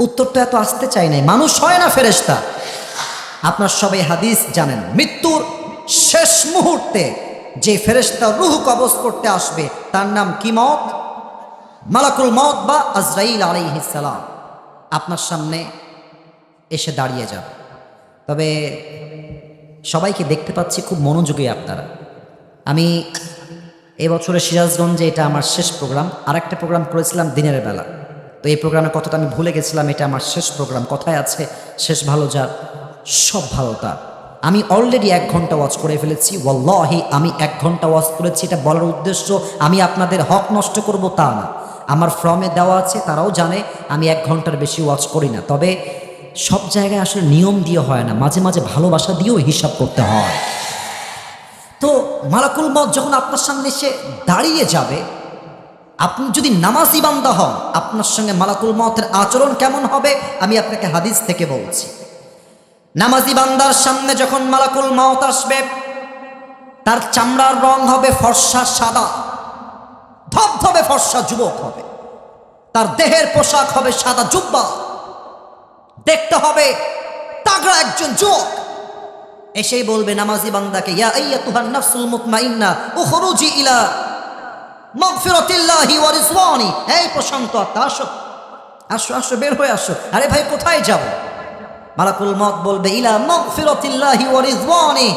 উত্তরটা এত আসতে চাই নাই, মানুষ হয় না ফেরেশতা? আপনার সবাই হাদিস জানেন, মৃত্যুর শেষ মুহূর্তে যে ফেরেশতা রূহ কবজ করতে আসবে তার নাম কি? মত, মালাকুল মত বা আজরাইল আলাইহিস সালাম আপনার সামনে এসে দাঁড়িয়ে যাবে। তবে সবাইকে দেখতে পাচ্ছি খুব মনোযোগী আপনারা। আমি এবছরে সিরাজগঞ্জে এটা আমার শেষ প্রোগ্রাম, আর একটা প্রোগ্রাম করেছিলাম দিনের বেলা, তো এই প্রোগ্রামের কথাটা আমি ভুলে গেছিলাম, এটা আমার শেষ প্রোগ্রাম। কথায় আছে শেষ ভালো যার সব ভালো তার। আমি অলরেডি 1 ঘন্টা ওয়াচ করে ফেলেছি, ওয়াল্লাহি আমি 1 ঘন্টা ওয়াচ করেছি। এটা বলার উদ্দেশ্য আমি আপনাদের হক নষ্ট করব তা না, আমার ফর্মে দেওয়া আছে, তারাও জানে আমি 1 ঘন্টার বেশি ওয়াচ করি না। তবে সব জায়গায় আসলে নিয়ম দিয়ে হয় না, মাঝে মাঝে ভালোবাসা দিয়েও হিসাব করতে হয়। তো মালাকুল মত যখন আপনার সামনে এসে দাঁড়িয়ে যাবে, আপনি যদি নামাজি বান্দা হন আপনার সঙ্গে মালাকুল মতের আচরণ কেমন হবে আমি আপনাকে হাদিস থেকে বলছি। নামাজি বান্দার সামনে যখন মালাকুল মত আসবে তার চামড়ার রং হবে ফর্সা সাদা, ধবধবে ফর্সা যুবক হবে, তার দেহের পোশাক হবে সাদা জুব্বা, দেখতে হবে তাগড়া একজন যুবক। এসেই বলবে নামাজি বান্দাকে, ইয়া আইয়াতুহান নাফসুল মুতমাইন্না উখরুজি ইলা মাগফিরাতিল্লাহি ওয়া রিজওয়ানি। এই প্রশান্ত আত্মা, আসো আসো আসো, বের হয়ে আসো। আরে ভাই কোথায় যাও? মালাকুল মউত বলবে ইলা মাগফিরাতিল্লাহি ওয়া রিজওয়ানি,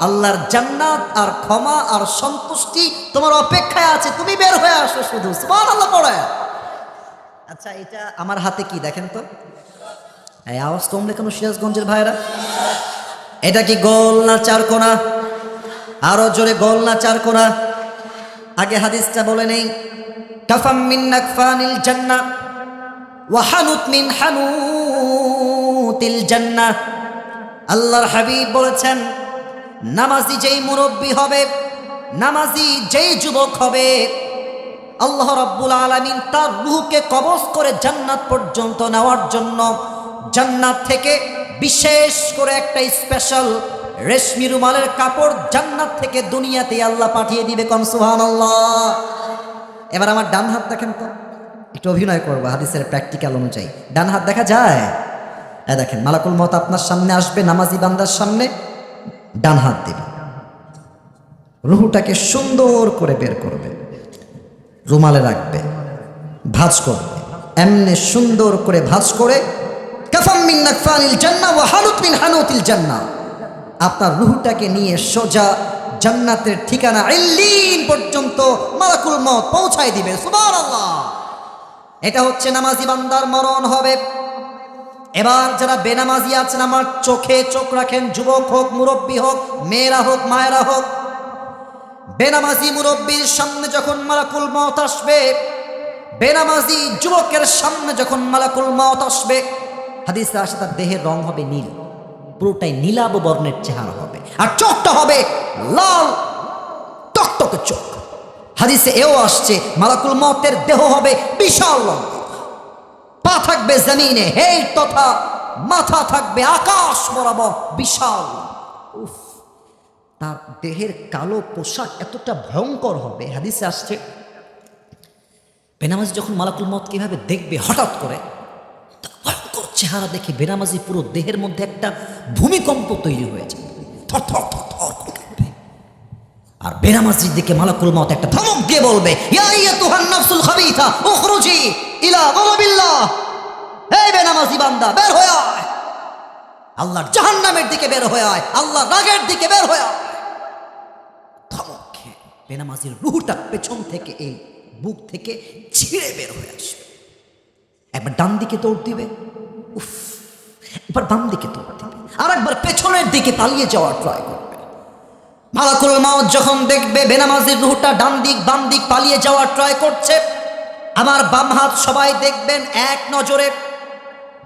আল্লাহর জান্নাত আর ক্ষমা আর সন্তুষ্টি তোমার অপেক্ষায় আছে, তুমি বের হয়ে আসো শুধু। সুবহানাল্লাহ পড়ে। আচ্ছা, এটা আমার হাতে কি দেখেন তো? এই আওয়াজ কমলে কেন সিরাজগঞ্জের ভাইরা? এটা কি গোল না চারকোনা? আরো জোরে, গোল না চারকোনা? আগে হাদিসটা বলে নেই। কাফাম মিন নাকফানিল জান্নাহ ওয়া হানুত মিন হানুতিল জান্নাহ। আল্লাহর হাবিব বলেছেন, নামাজি যেই মুরব্বী হবে, নামাজি যেই যুবক হবে, আল্লাহ রাব্বুল আলামিন তার রূহকে কবজ করে জান্নাত পর্যন্ত নেওয়ার জন্য জান্নাত থেকে বিশেষ করে একটা স্পেশাল রেশমি রুমালের কাপড় জান্নাত থেকে দুনিয়াতে আল্লাহ পাঠিয়ে দিবে। কোন সুবহানাল্লাহ। এবার আমার ডান হাত দেখেন তো, একটু অভিনয় করবো হাদিসের প্র্যাকটিক্যাল অনুযায়ী। ডান হাত দেখা যায়? দেখেন, মালাকুল মউত আপনার সামনে আসবে, নামাজি বান্দার সামনে ডান হাত দিবে, রুহটাকে সুন্দর করে বের করবে, রুমালে রাখবে, ভাঁজ করবে, এমনি সুন্দর করে ভাঁজ করে কাফাম মিন নাকফানিল জান্নাহ ওয়া হানুত মিন হানুতিল জান্নাহ, আপনার রুহটাকে নিয়ে সোজা জান্নাতের ঠিকানা ইল্লিন পর্যন্ত মালাকুল মউত পৌঁছায় দিবে। সুবহানাল্লাহ। এটা হচ্ছে নামাজি বান্দার মরণ হবে। এবার যারা বেনামাজি আছেন, আমার চোখে চোখ রাখেন, যুবক হোক, মুরব্বী হোক, মেয়েরা হোক, মায়েরা হোক। বেনামাজি মুরব্বীর সামনে যখন মালাকুল মউত আসবে, বেনামাজি যুবকের সামনে যখন মালাকুল মউত আসবে, হাদিসে আসে তার দেহের রং হবে নীল, পুরোটাই নীলাভ বর্ণের চেহারা হবে, আর চোখটা হবে লাল টকটকে চোখ। হাদিসে এও আসছে মালাকুল মউতের দেহ হবে বিশাল লম্বা, পা থাকবে জমিনে হেই তথা মাথা থাকবে আকাশ বরাবর বিশাল। উফ, তার দেহের কালো পোশাক এতটা ভয়ঙ্কর হবে। হাদিসে আসছে বেনামাজি যখন মালাকুল মউত কিভাবে দেখবে, হঠাৎ করে তার ভয়ঙ্কর চেহারা দেখে বেনামাজি পুরো দেহের মধ্যে একটা ভূমিকম্প তৈরি হয়ে যাবে, থর থর থর থর করে কাঁপবে। আর বেনামাজির দিকে মালাকুল মউত একটা ধমক দিয়ে বলবে, ইয়া আইয়াতুহান নাফসুল খাবিথা উখরুজি ইলা গাযাবিল্লাহ। এই বেনামাজি বান্দা, বের হয়ে আয়, আল্লাহর জাহান্নামের দিকে বের হয়ে আয়, আল্লাহর রাগের দিকে বের হয়ে আয়। ধমক খেয়ে বেনামাজির রূহটা পেছন থেকে এই বুক থেকে ছিঁড়ে বের হয়ে আসবে। একবার ডান দিকে দৌড় দিবে, উফ, এবার বাম দিকে দৌড় দিবে, আর একবার পেছনের দিকে পালিয়ে যাওয়ার ট্রাই করবে। মালাকুল মউত যখন দেখবে বেনামাজির রূহটা ডান দিক বাম দিক পালিয়ে যাওয়ার ট্রাই করছে, আমার বাম হাত সবাই দেখবেন এক নজরে।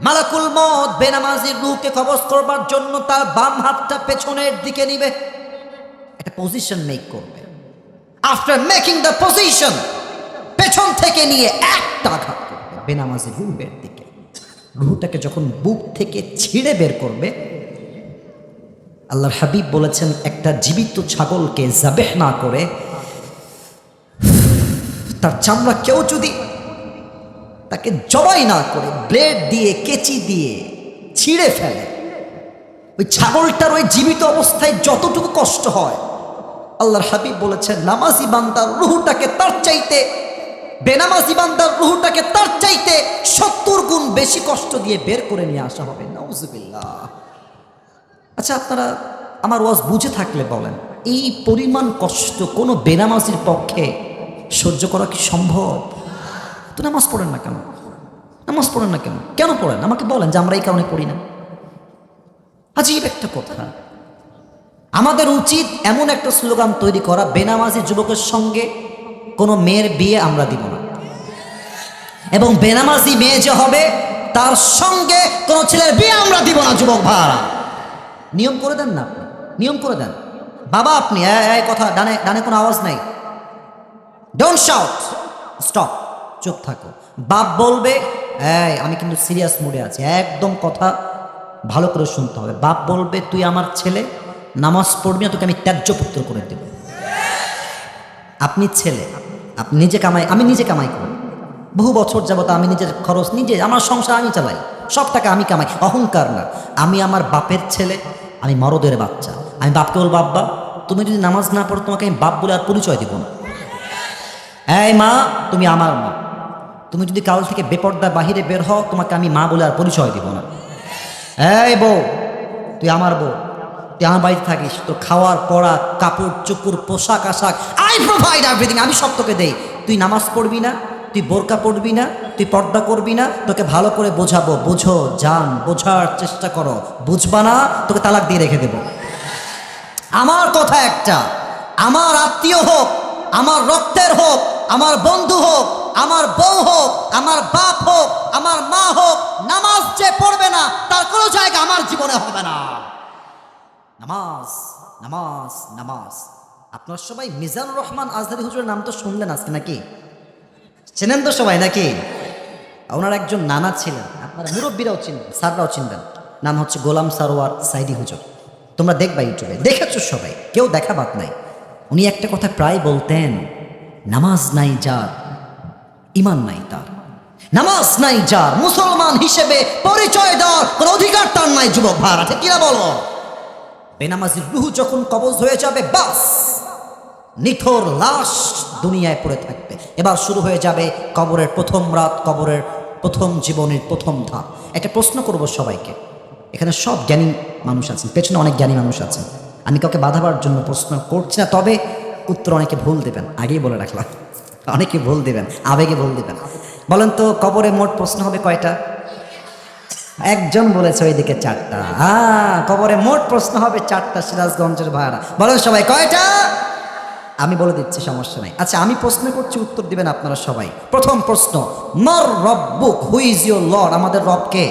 মালাকুল মউত বেনামাজির রূহকে কবজ করবার জন্য তার বাম হাতটা পেছনের দিকে নিবে, একটা পজিশন মেক করবে। আফটার মেকিং দ্য পজিশন, পেছন থেকে নিয়ে একটা আঘাত করবে বেনামাজির রূহের দিকে। রূহটাকে যখন বুক থেকে ছিঁড়ে বের করবে, আল্লাহর হাবিব বলেছেন, একটা জীবিত ছাগলকে জাবেহ না করে তার চামড়া কেউ যদি তাকে জবাই না করে ব্লেড দিয়ে কেচি দিয়ে ছিঁড়ে ফেলে, ওই ছাগলটার ওই জীবিত অবস্থায় যতটুকু কষ্ট হয়, আল্লাহর হাবিব বলেছেন নামাজি বান্দার রূহটাকে তার চাইতে, বেনামাজি বান্দার রূহটাকে তার চাইতে 70 গুণ বেশি কষ্ট দিয়ে বের করে নিয়ে আসা হবে। নাউজুবিল্লাহ। আচ্ছা, আপনারা আমার ওয়াজ বুঝে থাকলে বলেন, এই পরিমাণ কষ্ট কোনো বেনামাজির পক্ষে সহ্য করা কি সম্ভব? তো নামাজ পড়েন না কেন? নামাজ পড়েন না কেন? কেন পড়েন? আমাকে বলেন যে আমরা এই কারণে পড়ি না। আজীব একটা কথা। আমাদের উচিত এমন একটা স্লোগান তৈরি করা, বেনামাজি যুবকের সঙ্গে কোনো মেয়ের বিয়ে আমরা দিব না, এবং বেনামাজি মেয়ে যে হবে তার সঙ্গে কোনো ছেলের বিয়ে আমরা দিব না। যুবক ভাড়া নিয়ম করে দেন না, নিয়ম করে দেন। বাবা আপনি এই কথা, ডানে ডানে কোনো আওয়াজ নাই, ডোন্ট শাউট, স্টপ, চুপ থাকো। বাপ বলবে, এই আমি কিন্তু সিরিয়াস মুডে আছি, একদম কথা ভালো করে শুনতে হবে। বাপ বলবে, তুই আমার ছেলে, নামাজ পড়বি না, তোকে আমি ত্যায্য পুত্র করে দেব। আপনি ছেলে, আপনি নিজে কামাই, আমি নিজে কামাই করি, বহু বছর যাবত আমি নিজের খরচ নিজে, আমার সংসার আমি চালাই, সব টাকা আমি কামাই। অহংকার না, আমি আমার বাপের ছেলে, আমি মরদের বাচ্চা। আমি বাপকে বলবো, বাব্বা তুমি যদি নামাজ না পড়ো তোমাকে আমি বাপ বলে আর পরিচয় দিব না। এই মা, তুমি আমার মা। তুমি যদি কাল থেকে বেপর্দা বাহিরে বের হও, তোমাকে আমি মা বলে আর পরিচয় দিব না। এই বউ, তুই আমার বউ, তুই আমার বাড়িতে থাকিস, তোর খাওয়ার পড়া, কাপড় চোপড়, পোশাক আশাক, আই প্রোভাইড এভরিথিং, আমি সব তোকে দেই। তুই নামাজ পড়বি না, তুই বোরকা পড়বি না, তুই পর্দা করবি না, তোকে ভালো করে বোঝাবো। বোঝো, জান, বোঝার চেষ্টা করো। বুঝবা না, তোকে তালাক দিয়ে রেখে দেব। আমার কথা একটা, আমার আত্মীয় হোক, আমার রক্তের হোক, আমার বন্ধু হোক, আমার বউ হোক, আমার বাপ হোক, আমার মা হোক, নামাজ যে পড়বে না তার কোনো জায়গা আমার জীবনে হবে না। নামাজ, নামাজ, নামাজ। আপনার সবাই মিজানুর রহমান আজহারী হুজুরের নাম তো শুনলেন আজকে, নাকি চেনেন তো সবাই নাকি? ওনার একজন নানা ছিলেন, আপনারা মুরব্বীরাও চিনবেন, স্যাররাও চিনবেন। নাম হচ্ছে গোলাম সারোয়ার সাইদি হুজুর। তোমরা দেখবা ইউটিউবে, দেখেছো সবাই, কেউ দেখা বাদ নাই। উনি একটা কথা প্রায় বলতেন, নামাজ নাই যার, ইমান নাই তার। নামাজ নাই যার, মুসলমান হিসেবে পরিচয় দেওয়ার কোনো অধিকার তার নাই। যুবক ভাড়া, ঠিক কিনা বলো? বেনামাজির রুহ যখন কবজ হয়ে যাবে, বাস নিথর লাশ দুনিয়ায় পড়ে থাকবে। এবার শুরু হয়ে যাবে কবরের প্রথম রাত, কবরের প্রথম জীবনের প্রথম ধাপ। একটা প্রশ্ন করব সবাইকে, এখানে সব জ্ঞানী মানুষ আছেন, পেছনে অনেক জ্ঞানী মানুষ আছেন, আমি কাউকে বাধাবার জন্য প্রশ্ন করছি না, তবে উত্তর অনেকে ভুল দেবেন, আগেই বলে রাখলাম। অনেকে ভুল দেবেন, আবেগে ভুল দেবেন। বলেন তো, কবরে মোট প্রশ্ন হবে কয়টা? একজন বলেছে ওইদিকে 4টা। কবরে মোট প্রশ্ন হবে 4টা, সিরাজগঞ্জের ভাড়া। বলেন সবাই কয়টা? আমি বলে দিচ্ছি, সমস্যা নাই। আচ্ছা, আমি প্রশ্ন করছি, উত্তর দিবেন আপনারা সবাই। প্রথম প্রশ্ন, মার রব্বুক, হু ইজ ইউর লর্ড? আমাদের রব কে?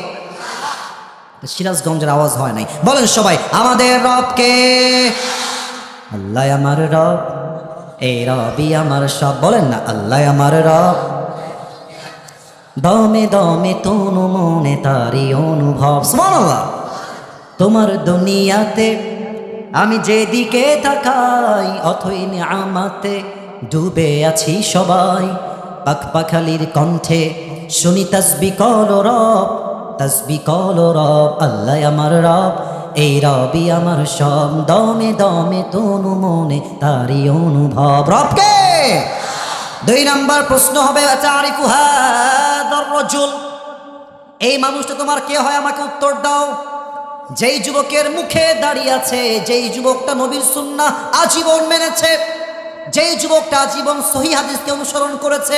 সিরাজগঞ্জের আওয়াজ হয় নাই। বলেন সবাই, আমাদের রব কে? আল্লাহ আমার রব, এই রবই আমার সব। বলেন না, আল্লাহ আমার রব। দমে দমে তনু মনে তারি অনুভব। সুবহানাল্লাহ। তোমার দুনিয়াতে আমি যেদিকে তাকাই, অথই নিয়ামতে ডুবে আছি সবাই। পাখপাখালির কণ্ঠে শুনি তাসবিহ করো রব, তাসবিহ করো রব। আল্লাহ আমার রব, এই রবই আমার সব। দমে দমে তনু মনে তারি অনুভব। রবকে। 2 নাম্বার প্রশ্ন হবে, তারিফু হাদার রাজুল, এই মানুষটা তোমার কে হয়? আমাকে উত্তর দাও। যেই যুবকের মুখে দাঁড়িয়ে আছে, যেই যুবকটা নবীর সুন্নাহ আজীবন মেনেছে, যেই যুবকটা আজীবন সহিহ হাদিসকে অনুসরণ করেছে,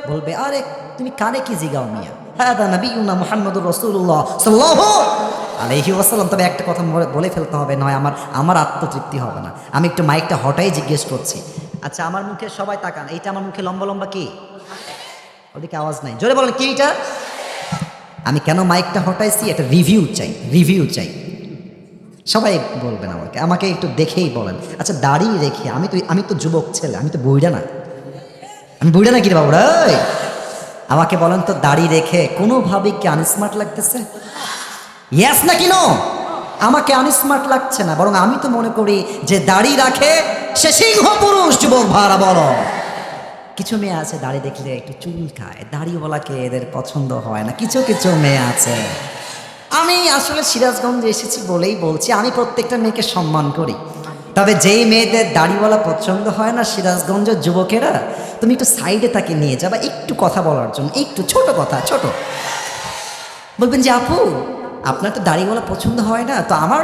বলবে, আরে তুমি কানে কি জিগাও মিয়া, হাদা নবিয়ুনা মুহাম্মদুর রাসূলুল্লাহ সাল্লাল্লাহু আলাইহি ওয়াসাল্লাম। তবে একটা কথা বলে ফেলতে হবে, নয় আমার আত্মতৃপ্তি হবে না। আমি একটু মাইকটা হটাই জিজ্ঞেস করছি। আচ্ছা, আমার মুখে সবাই তাকান, এইটা আমার মুখে লম্বা লম্বা কি? ওদিকে আওয়াজ নাই, জোরে বলেন কি এটা? আমি কেন মাইকটা হটাইছি? এটা রিভিউ চাই, রিভিউ চাই। সবাই বলবেন আমাকে, আমাকে একটু দেখেই বলেন। আচ্ছা, দাড়ি রেখে, আমি তো যুবক ছেলে, আমি তো বুইড়া না। আমি বুইড়া না কি রে বাবুরা? আমাকে বলেন তো, দাড়ি রেখে কোনোভাবে কি আনস্মার্ট লাগতেছে? ইয়েস না কি নো? আমাকে আনস্মার্ট লাগছে না, বরং আমি তো মনে করি যে দাড়ি রাখে সে সিংহ পুরুষ। যুবক ভাড়া বলো। কিছু মেয়ে আছে দাড়ি দেখলে একটু চুল খায়, দাড়িওয়ালাকে এদের পছন্দ হয় না। কিছু কিছু মেয়ে আছে। আমি আসলে সিরাজগঞ্জে এসেছি বলেই বলছি, আমি প্রত্যেকটা মেয়েকে সম্মান করি। তবে যেই মেয়েদের দাড়িওয়ালা পছন্দ হয় না, সিরাজগঞ্জের যুবকেরা, তুমি একটু সাইডে তাকে নিয়ে যাবা একটু কথা বলার জন্য, একটু ছোট কথা, ছোট। বলবেন যে, আপু আপনার তো দাড়িওয়ালা পছন্দ হয় না, তো আমার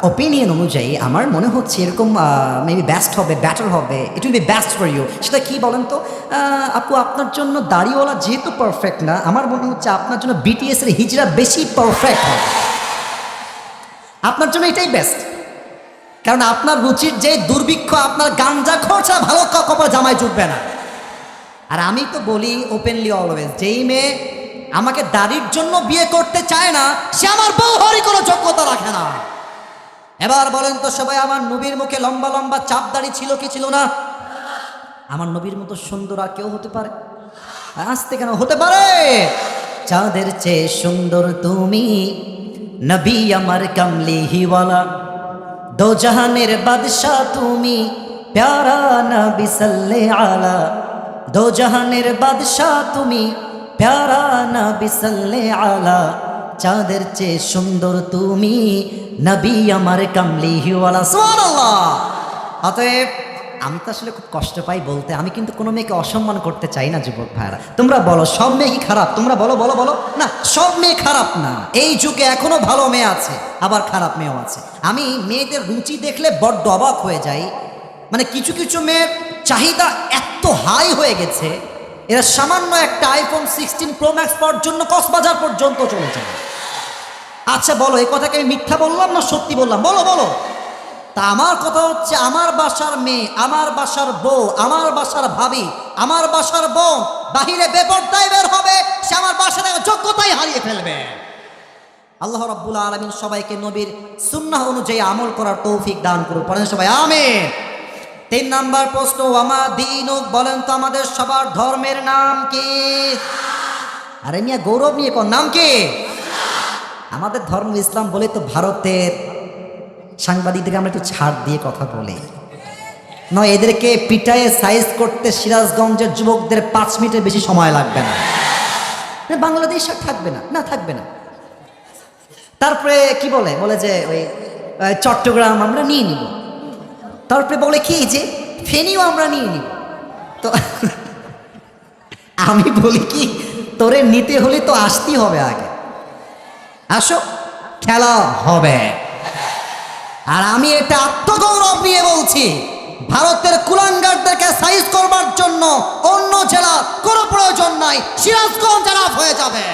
ওপিনিয়ন অনুযায়ী আমার মনে হচ্ছে এরকম মেবি বেস্ট হবে, বেটার হবে, it will be best for you. সেটা কি বলেন তো? আপু, আপনার জন্য দাড়িওয়ালা যেহেতু পারফেক্ট না, আমার মনে হচ্ছে আপনার জন্য বিটিএস এর হিজরা বেশি পারফেক্ট হবে। আপনার জন্য এটাই বেস্ট, কারণ আপনার রুচির যে দুর্ভিক্ষ, আপনার গাঞ্জা খরচা ভালো কপাল জামায় জুটবে না। আর আমি তো বলি ওপেনলি অলওয়েজ, যেই মেয়ে আমাকে দাড়ির জন্য বিয়ে করতে চায় না, সে আমার বউ হওয়ারই কোনো যোগ্যতা রাখে না। এবার বলেন তো সবাই, আমার নবীর মুখে লম্বা লম্বা চাপ দাড়ি ছিল কি ছিল না? আমার নবীর মতো সুন্দর আর কেউ হতে পারে? আসতে কেন হতে পারে? চাঁদের চেয়ে সুন্দর তুমি, নবী আমার কামলি হিওয়ালা, দো জাহানের বাদশাহ তুমি, প্যারা নবী সাল্লাল্লাহু আলা। দো জাহানের বাদশাহ তুমি, প্যারা নবী সাল্লাল্লাহু আলা। চাঁদের চেয়ে সুন্দর তুমি, নবী আমার কামলি হিওয়ালা। সুবহানাল্লাহ। অতএব আমি তো আসলে খুব কষ্ট পাই বলতে, আমি কিন্তু কোনো মেয়েকে অসম্মান করতে চাই না যুবক ভাইরা। তোমরা বলো সব মেয়ে কি খারাপ? তোমরা বলো বলো বলো না, সব মেয়ে খারাপ না। এই যুগে এখনো ভালো মেয়ে আছে, আবার খারাপ মেয়েও আছে। আমি মেয়েদের রুচি দেখলে বড্ড অবাক হয়ে যাই। মানে কিছু কিছু মেয়ের চাহিদা এত হাই হয়ে গেছে, এরা সামান্য একটা আইফোন 16 প্রো ম্যাক্স পাওয়ার জন্য কক্সবাজার পর্যন্ত চলে যায়। আচ্ছা বলো, এই কথাকে আমি মিথ্যা বললাম না সত্যি বললাম? বলো বলো। তা আমার কথা হচ্ছে, আমার বাসার মেয়ে, আমার বাসার বউ, আমার বাসার ভাবি, আমার বাসার বোন বাহিরে বেপরদায় বের হবে, সে আমার বাসা থেকে যোগ্যতাই হারিয়ে ফেলবে। আল্লাহ রাব্বুল আলামিন সবাইকে নবীর সুন্নাহ অনুযায়ী আমল করার তৌফিক দান করুন। পড়েন সবাই আমিন। 3 নাম্বার প্রশ্ন, ওয়ামা দীনুক, বলেন তো আমাদের সবার ধর্মের নাম কি? আরে মিয়া গৌরব নিয়ে কোন নাম কি? আমাদের ধর্ম ইসলাম বলে তো ভারতের সাংবাদিকদেরকে আমরা একটু ছাড় দিয়ে কথা বলি, নয় এদেরকে পিটায়ে সাইজ করতে সিরাজগঞ্জের যুবকদের 5 মিনিটের বেশি সময় লাগবে না। বাংলাদেশ আর থাকবে না, না থাকবে না। তারপরে কি বলে যে ওই চট্টগ্রাম আমরা নিয়ে নিব, তারপরে বলে কি যে ফেনীও আমরা নিয়ে নিব। তো আমি বলি কি, তোরে নিতে হলে তো আসতেই হবে, আগে আসো, খেলা হবে। আর আমি এটা আত্মগৌরব নিয়ে বলছি, ভারতের কুলাঙ্গারদেরকে সাইজ করবার জন্য অন্য জেলা কোনো প্রয়োজন নাই, সিরাজগঞ্জ জেলা হয়ে যাবে।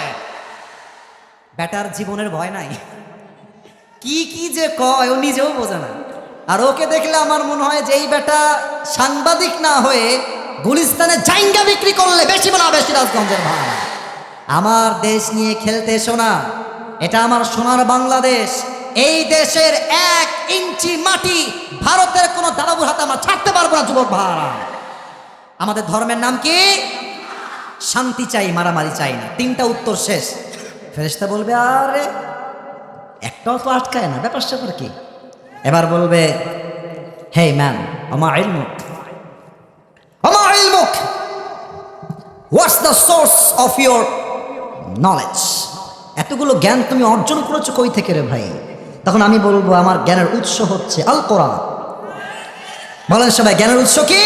বেটার জীবনের ভয় নাই, কি কি যে কয় ও নিজেও বোঝে না। আর ওকে দেখলে আমার মনে হয় যে এই বেটা সাংবাদিক না হয়ে গুলিস্তানে জাইঙ্গা বিক্রি করলে বেশি বলাবে সিরাজগঞ্জের ভাই। আমার দেশ নিয়ে খেলতে এসো না, এটা আমার সোনার বাংলাদেশ। এই দেশের 1 ইঞ্চি মাটি ভারতের কোনো দাদাবুর হাতে আমরা ছাড়তে পারবো না যুবক ভাইরা। আমাদের ধর্মের নাম কি? শান্তি চাই, মারামারি চাই না। 3টা উত্তর শেষ। ফেরেশতা বলবে আরে একটাও তো আটকায় না, ব্যাপার স্যাপার কি? এবার বলবে হে ম্যান, আমা ইলমুক, what's the source of your knowledge? এতগুলো জ্ঞান তুমি অর্জন করেছো কই থেকে রে ভাই? তখন আমি বলবো আমার জ্ঞানের উৎস হচ্ছে আল কোরআন। বলেন সবাই, জ্ঞানের উৎস কি?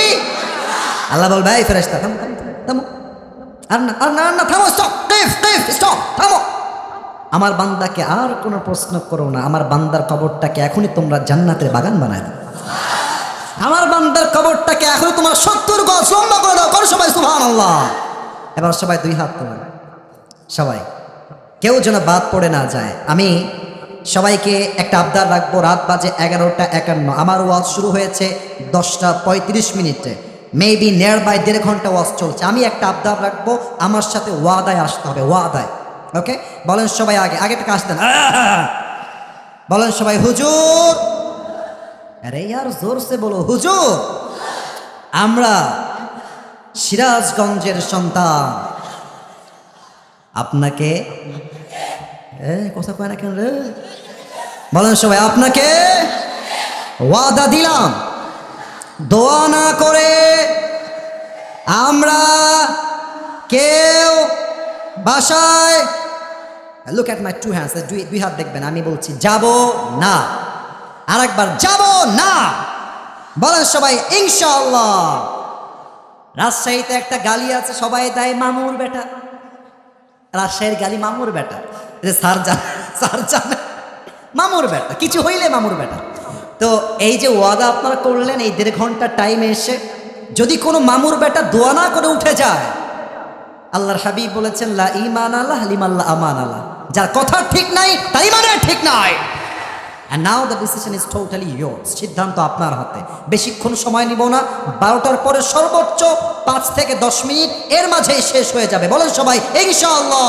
আল্লাহ বলবে এই ফেরেশতা থামো থামো থামো, আর না আর না আর না, থামো, স্টপ, স্টপ, থামো। আমার বান্দাকে আর কোনো প্রশ্ন করো না, আমার বান্দার কবরটাকে এখনই তোমরা জান্নাতের বাগান বানায় দাও। আমার বান্দার কবরটাকে এখনই তোমার 70 গজ লম্বা করে দাও। করো সবাই সুবহানাল্লাহ। এবার সবাই 2 হাত তোলেন, সবাই, কেউ যেন বাদ পড়ে না যায়। আমি সবাইকে একটা আবদার রাখবো, রাত বাজে 11টা 51, আমার ওয়াজ শুরু হয়েছে 10টা 35 মিনিটে, মেবি নিয়ার বাই 1.5 ঘন্টা ওয়াজ চলছে। আমি একটা আবদার রাখবো, আমার সাথে ওয়াদায় আসতে হবে, ওয়াদায়। ওকে, বলেন সবাই, আগে থেকে আসতেন। বলেন সবাই হুজুর। আরে यार জোর সে বলো হুজুর। আমরা সিরাজগঞ্জের সন্তান, আপনাকে কথা কয় না কেন রে? বলেন সবাই, আপনাকে ওয়াদা দিলাম, দোয়া না করে আমরা কেউ বাসায়, লুক এট মাই 2 হ্যান্ডস, 2 হাত দেখবেন, আমি বলছি যাব না। আরেকবার, যাব না। বলেন সবাই ইনশাআল্লাহ। রাজশাহীতে একটা গালি আছে, সবাই দেয় মামুর বেটা। রাজশাহীর গালি মামুর বেটা, স্যার জানে মামুর বেটা, কিছু হইলে মামুর বেটা। তো এই যে ওয়াদা আপনারা করলেন এই 1.5 ঘন্টা টাইমে এসে, যদি কোনো মামুর বেটা দোয়া না করে উঠে যায়, আল্লাহর হাবিব বলেছেন লা ঈমান আল্লাহ লিমাল্লা আমান আল্লাহ, যার কথা ঠিক নাই তার ঈমানের ঠিক নাই। And now the decision is totally yours. সিদ্ধান্ত আপনার হাতে। বেশিক্ষণ সময় নিব না, 12টার পরে সর্বোচ্চ 5 থেকে 10 মিনিট, এর মাঝেই শেষ হয়ে যাবে। বলেন সবাই ইনশাআল্লাহ।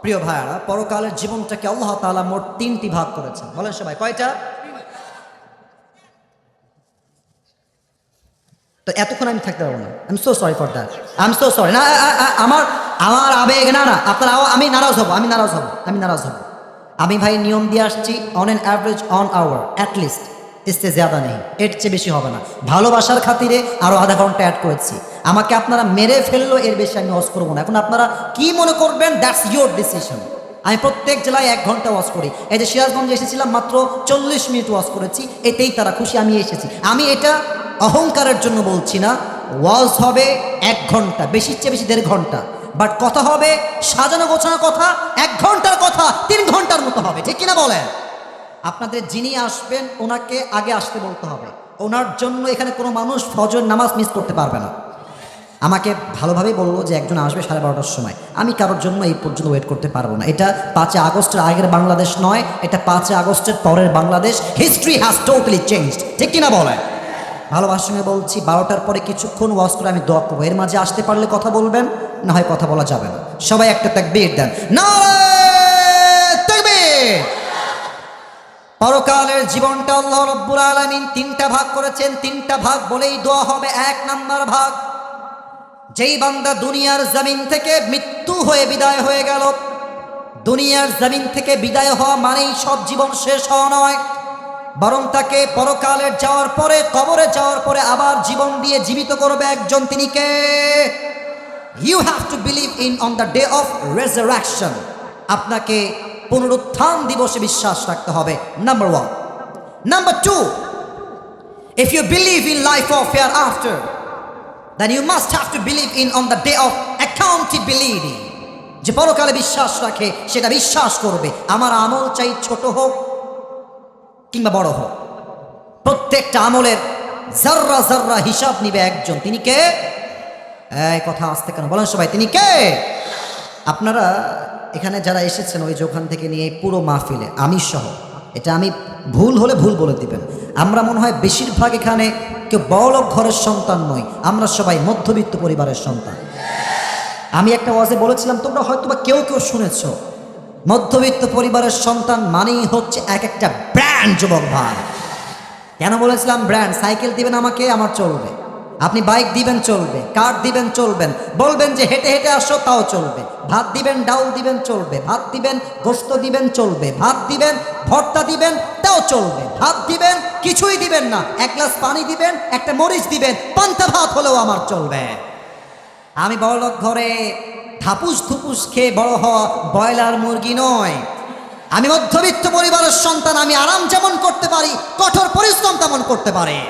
প্রিয় ভাইরা, পরকালের জীবনটাকে আল্লাহ তাআলা মোট 3টি ভাগ করেছেন। বলেন সবাই কয়টা? তো এতক্ষণ আমি থাকতে পারবো না, I am so sorry for that, I am so sorry. না, আমার আবেগ, না আপনারা, আমি নারাজ হব। আমি ভাই নিয়ম দিয়ে আসছি, on an average an hour at least, ইসতে জ্যাদা নেই, এর চেয়ে বেশি হবে না। ভালোবাসার খাতিরে আরও আধা ঘন্টা অ্যাড করেছি। আমাকে আপনারা মেরে ফেললো, এর বেশি আমি ওয়াজ করবো না। এখন আপনারা কি মনে করবেন, দ্যাটস ইয়োর ডিসিশন। আমি প্রত্যেক জেলায় 1 ঘন্টা ওয়াজ করি। এই যে সিরাজগঞ্জে এসেছিলাম, মাত্র 40 মিনিট ওয়াজ করেছি, এতেই তারা খুশি, আমি এসেছি। আমি এটা অহংকারের জন্য বলছি না। ওয়াজ হবে 1 ঘন্টা, বেশির চেয়ে বেশি 1.5 ঘন্টা, বাট কথা হবে সাজানো গোছানো কথা, 1 ঘন্টার কথা 3 ঘন্টার মতো হবে, ঠিক কিনা বলেন? আপনাদের যিনি আসবেন ওনাকে আগে আসতে বলতে হবে। ওনার জন্য এখানে কোনো মানুষ ফজর নামাজ মিস করতে পারবে না। আমাকে ভালোভাবেই বললো যে একজন আসবে 12:30টার সময়। আমি কারোর জন্য এই পর্যন্ত ওয়েট করতে পারবো না। এটা 5 আগস্টের আগের বাংলাদেশ নয়, এটা 5 আগস্টের পরের Bangladesh. History has totally changed, ঠিক কিনা বলেন? ভালোবাসার সঙ্গে বলছি, 12টার পরে কিছুক্ষণ ওয়াজ করে আমি দোয়া করবো। এর মাঝে আসতে পারলে কথা বলবেন, না হয় কথা বলা যাবে না। সবাই একটা তাকবীর দেন, নারে তাকবীর। পরকালের জীবনটা আল্লাহ রাব্বুল আলামিন 3টা ভাগ করেছেন। 3টা ভাগ বলেই দোয়া হবে। 1 নাম্বার ভাগ, যেই বান্দা দুনিয়ার জমিন থেকে মৃত্যু হয়ে বিদায় হয়ে গেল। দুনিয়ার জমিন থেকে বিদায় হওয়া মানেই সব জীবন শেষ হওয়া নয়, বরং তাকে পরকালের যাওয়ার পরে, কবরে যাওয়ার পরে আবার জীবন দিয়ে জীবিত করবে একজন। তিনি কে? You have to believe in on the day of resurrection. আপনাকে পুনরুত্থান দিবসে বিশ্বাস রাখতে হবে, number 1। Number 2, if you believe in life of hereafter, then you must have to believe in on the day of accountability. যে পরকালে বিশ্বাস রাখে সেটা বিশ্বাস করবে আমার আমল চাই ছোট হোক কিংবা বড় হোক, প্রত্যেকটা আমলের জাররা জাররা হিসাব নিবে একজন। তিনি কে? এই কথা আসতে কেন বলেন সবাই, তিনি কে? আপনারা এখানে যারা এসেছেন ওই ওখান থেকে নিয়ে পুরো মাহফিলে আমি সহ, এটা আমি ভুল হলে ভুল বলে দিবেন, আমরা মনে হয় বেশিরভাগ এখানে কেউ বড়লোক ঘরের সন্তান নই, আমরা সবাই মধ্যবিত্ত পরিবারের সন্তান। আমি একটা ওয়াজে বলেছিলাম, তোমরা হয়তো বা কেউ কেউ শুনেছ, মধ্যবিত্ত পরিবারের সন্তান মানেই হচ্ছে এক একটা ব্র্যান্ড। যুবক ভাই, কেন বলেছিলাম ব্র্যান্ড? সাইকেল দিবেন আমাকে, আমার চলবে। আপনি বাইক দিবেন, চলবে। কার দিবেন, চলবেন। বলবেন যে হেঁটে হেঁটে আসো, তাও চলবে। ভাত দিবেন, ডাউল দিবেন, চলবে। ভাত দিবেন, গোস্ত দিবেন, চলবে। ভাত দিবেন, ভর্তা দিবেন, তাও চলবে। ভাত দিবেন, কিছুই দিবেন না, 1 গ্লাস পানি দিবেন, একটা মরিচ দিবেন, পান্তা ভাত হলেও আমার চলবে। আমি বড়লোক ঘরে থাপুস থুপুস খেয়ে বড় হওয়া ব্রয়লার মুরগি নয়। আমি মধ্যবিত্ত পরিবারের সন্তান। আমি আরাম যেমন করতে পারি, কঠোর পরিশ্রম তেমন করতে পারি।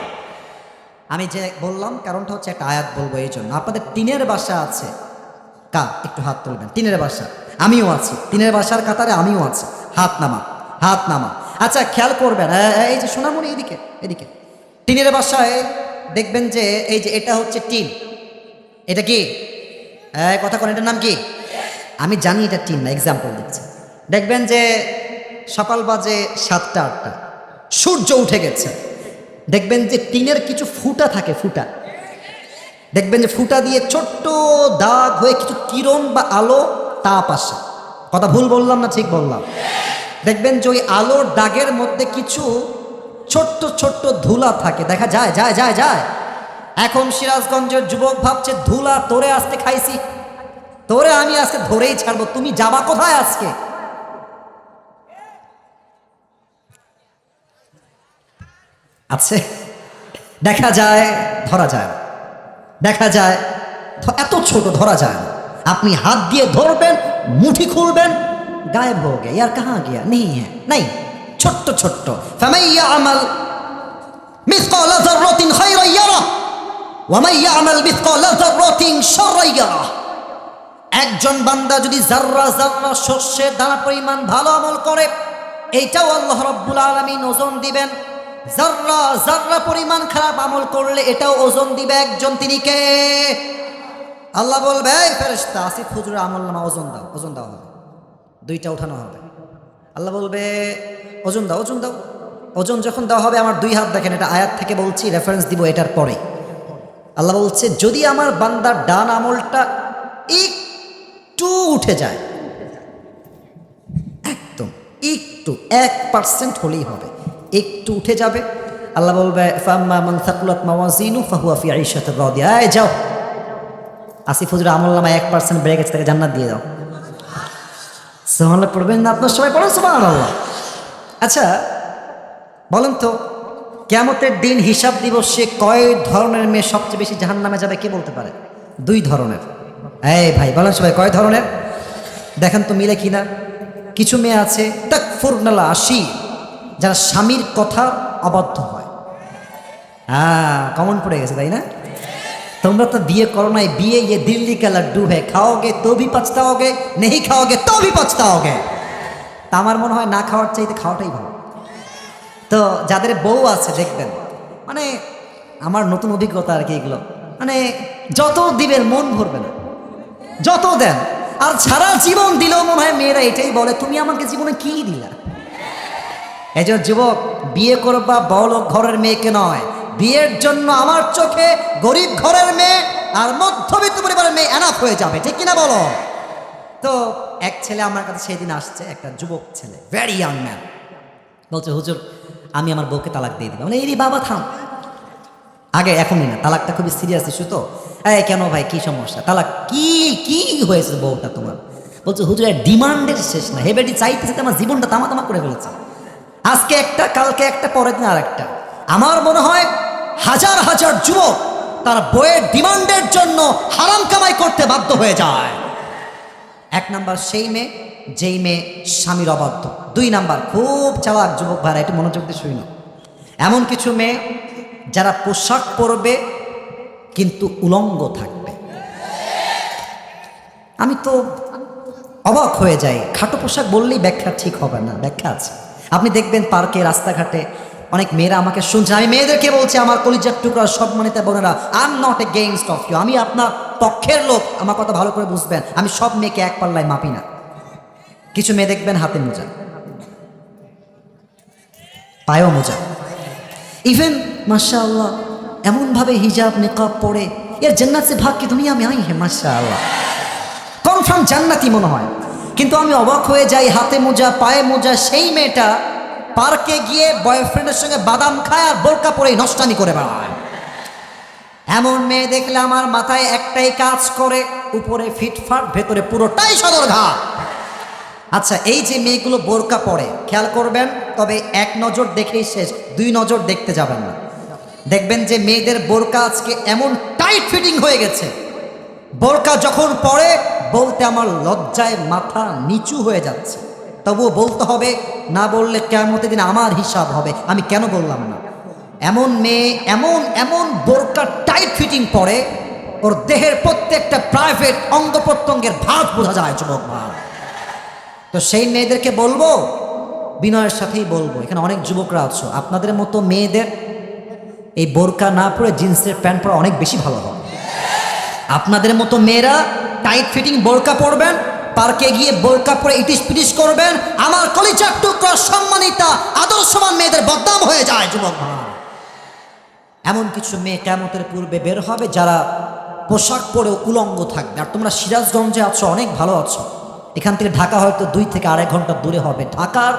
আমি যে বললাম কারণটা হচ্ছে একটা আয়াত বলবো এই জন্য। আপনাদের টিনের বাসা আছে কা? একটু হাত তুলবেন। টিনের বাসা? আমিও আছি। টিনের বাসার কাতারে আমিও আছি। হাত নামা, হাত নামা। আচ্ছা খেয়াল করবেন, এই যে সোনামণি, এদিকে এদিকে। টিনের বাসায় দেখবেন যে এই যে এটা হচ্ছে টিন। এটা কি কথা কোন? এটার নাম কি? আমি জানি এটা টিন না, এক্সাম্পল দিচ্ছি। দেখবেন যে সকাল বাজে 7টা 8টা, সূর্য উঠে গেছে। দেখবেন যে টিনের কিছু ফুটা থাকে, ফুটা। দেখবেন যে ফুটা দিয়ে ছোট্ট দাগ হয়ে কিছু কিরণ বা আলো তাপ আসে। কথা ভুল বললাম না ঠিক বললাম? দেখবেন যে ওই আলোর দাগের মধ্যে কিছু ছোট্ট ছোট্ট ধুলা থাকে, দেখা যায় যায় যায় যায়। এখন সিরাজগঞ্জের যুবক ভাবছে, ধুলা তোরে আজকে খাইছি, তোরে আমি আজকে ধরেই ছাড়বো, তুমি যাবা কোথায় আজকে? আছে দেখা যায়, ধরা যায় না। দেখা যায় এত ছোট, ধরা যায় না। আপনি হাত দিয়ে ধরবেন, মুঠি খুলবেন, গায়েব হয়ে গিয়া, ইয়ার কাহা গিয়া নেই, হ্যাঁ নাই, ছোট্ট ছোট্ট। ফামান ইয়ামাল মিসকালা যাররাতিন খায়রান ইয়ারা ওয়া মান ইয়ামাল মিসকালা যাররাতিন শাররান ইয়ারা। একজন বান্দা যদি জাররা জাররা শস্যের দানা পরিমাণ ভালো আমল করে, এইটাও আল্লাহ রাব্বুল আলামিন ওজন দিবেন। জাররা জাররা পরিমাণ খারাপ আমল করলে এটাও ওজন দিবে একজন। তিনি কে? আল্লাহ বলবে, এই ফেরেশতা, আসিফ হুজুরের আমলনামা ওজন দাও। ওজন দেওয়া হবে, 2টা উঠানো হবে। আল্লাহ বলবে, ওজন দাও, ওজন দাও। ওজন যখন দেওয়া হবে, আমার 2 হাত দেখেন, এটা আয়াত থেকে বলছি, রেফারেন্স দিব এটার পরে। আল্লাহ বলছে, যদি আমার বান্দার ডান আমলটা একটু উঠে যায়, একদম একটু 1% হলেই হবে, একটু উঠে যাবে, আল্লাহ বলবে, ফাম্মা মান সাকুলাত মাওয়াজিনু ফাহুয়া ফি আইশাতির রাদিয়া। এই যাও, আসিফ হুজুরের আমলনামায় 1% বেড়ে গেছে, তাকে জান্নাত দিয়ে দাও। সুবহানাল্লাহ পড়বেন না? আপনার সবাই পড়েন সুবহানাল্লাহ। আচ্ছা বলেন তো, কিয়ামতের দিন হিসাব দিবসে কয় ধরনের মেয়ে সবচেয়ে বেশি জাহান্নামে যাবে? কে বলতে পারে? 2 ধরনের। এই ভাই বলেন সবাই, কয় ধরনের? দেখেন তো মিলে কিনা। কিছু মেয়ে আছে তাকফুরনাল আশি, যারা স্বামীর কথা অবাধ্য হয়। কমন পড়ে গেছে তাই না? তোমরা তো বিয়ে করো নাই, বিয়ে ये दिल्ली का लड्डू है, খাओगे तो भी पछताओगे, नहीं खाओगे तो भी पछताओगे। তা আমার মনে হয় না খাওয়ার চাইতে খাওয়াটাই ভালো। তো যাদের বউ আছে দেখবেন, মানে আমার নতুন অভিজ্ঞতা আর কি এগুলো, মানে যত দিবেন মন ভরবে না, যত দেন। আর সারা জীবন দিলেও মনে হয় মেয়েরা এটাই বলে, তুমি আমাকে জীবনে কি দিলা। এই যে যুবক, বিয়ে করবা বড়লোক ঘরের মেয়েকে নয়, বিয়ের জন্য আমার চোখে গরিব ঘরের মেয়ে আর মধ্যবিত্ত পরিবারের মেয়ে এনাফ হয়ে যাবে, ঠিক কিনা বলো? তো এক ছেলে আমার কাছে সেদিন আসছে, একটা যুবক ছেলে, ভেরি ইয়াং ম্যান, বলছে হুজুর আমি আমার বউকে তালাক দিয়ে দিলাম। এই বাবা থাম, আগে এখনই না, তালাকটা খুবই সিরিয়াস ইস্যু। তো এই কেন ভাই, কি সমস্যা, তালাক কি কি হয়েছে বউটা তোমার? বলছে হুজুর ডিমান্ডের শেষ না, হেবেডি চাইতে চাইতে আমার জীবনটা তামা তামা করে ফেলেছে, আজকে একটা কালকে একটা পরের দিন আর একটা। আমার মনে হয় হাজার হাজার যুবক তার বইয়ের ডিমান্ডের জন্য হারাম কামাই করতে বাধ্য হয়ে যায়। এক নাম্বার সেই মেয়ে যেই মেয়ে স্বামীর অবাধ্য। দুই নাম্বার খুব চালাক যুবক ভাইরা, একটু মনোযোগ দিয়ে শুনো, এমন কিছু মেয়ে যারা পোশাক পরবে কিন্তু উলঙ্গ থাকবে। আমি তো অবাক হয়ে যাই, খাটো পোশাক বললেই ব্যাখ্যা ঠিক হবে না, ব্যাখ্যা আছে। আপনি দেখবেন পার্কে রাস্তাঘাটে অনেক মেয়েরা আমাকে শুনছে, আমি মেয়েদেরকে বলছি, আমার কলিজার টুকরা সম্মানিত বোনেরা, I am not against of you, আমি আপনার পক্ষের লোক, আমার কথা ভালো করে বুঝবেন, আমি সব মেয়েকে এক পাল্লায় মাপি না। কিছু মেয়ে দেখবেন হাতে মোজা, পায়েও মোজা, ইভেন মাশাআল্লাহ এমনভাবে হিজাব নিকাব পরে, এর জান্নাত সে ভাগ কি দুনিয়া মে আই হে, মাশাআল্লাহ কনফার্ম জান্নাতি মনে হয়। কিন্তু আমি অবাক হয়ে যাই, হাতে মোজা পায়ে মোজা সেই মেয়েটা পার্কে গিয়ে বয়ফ্রেন্ডের সঙ্গে বাদাম খায় আর বোরকা পরেই নষ্টামি করে বেড়ায়। এমন মেয়ে দেখলে আমার মাথায় একটাই কাজ করে, উপরে ফিটফাট ভেতরে পুরোটাই সদরঘাট। আচ্ছা, এই যে মেয়েগুলো বোরকা পরে খেয়াল করবেন, তবে এক নজর দেখেই শেষ, দুই নজর দেখতে যাবেন না। দেখবেন যে মেয়েদের বোরকা আজকে এমন টাইট ফিটিং হয়ে গেছে, বোরকা যখন পরে বলতে আমার লজ্জায় মাথা নিচু হয়ে যাচ্ছে, তবুও বলতে হবে, না বললে কিয়ামতের দিন আমার হিসাব হবে, আমি কেন বললাম না। এমন মেয়ে এমন এমন বোরকা টাইট ফিটিং পরে, ওর দেহের প্রত্যেকটা প্রাইভেট অঙ্গ প্রত্যঙ্গের ভাগ বোঝা যায় যুবক ভাব। তো সেই মেয়েদেরকে বলবো, বিনয়ের সাথেই বলবো, এখানে অনেক যুবকরা আছো, আপনাদের মতো মেয়েদের এই বোরকা না পরে জিন্সের প্যান্ট পরা অনেক বেশি ভালো হবে। আপনাদের মতো মেয়েরা টাইট ফিটিং বোরকা পরবেন, পার্কে গিয়ে বোরকা পরে ইটিস পিটিস করবেন, আমার কলিজার টুকরা সম্মানিতা আদর্শবান মেয়েদের বদনাম হয়ে যায় যুবক ভাই। এমন কিছু মেয়ে কিয়ামতের পূর্বে বের হবে যারা পোশাক পরেও উলঙ্গ থাকবে। আর তোমরা সিরাজগঞ্জে আছো, অনেক ভালো আছো, এখান থেকে ঢাকা হয়তো 2 থেকে 2.5 ঘন্টা দূরে হবে। ঢাকার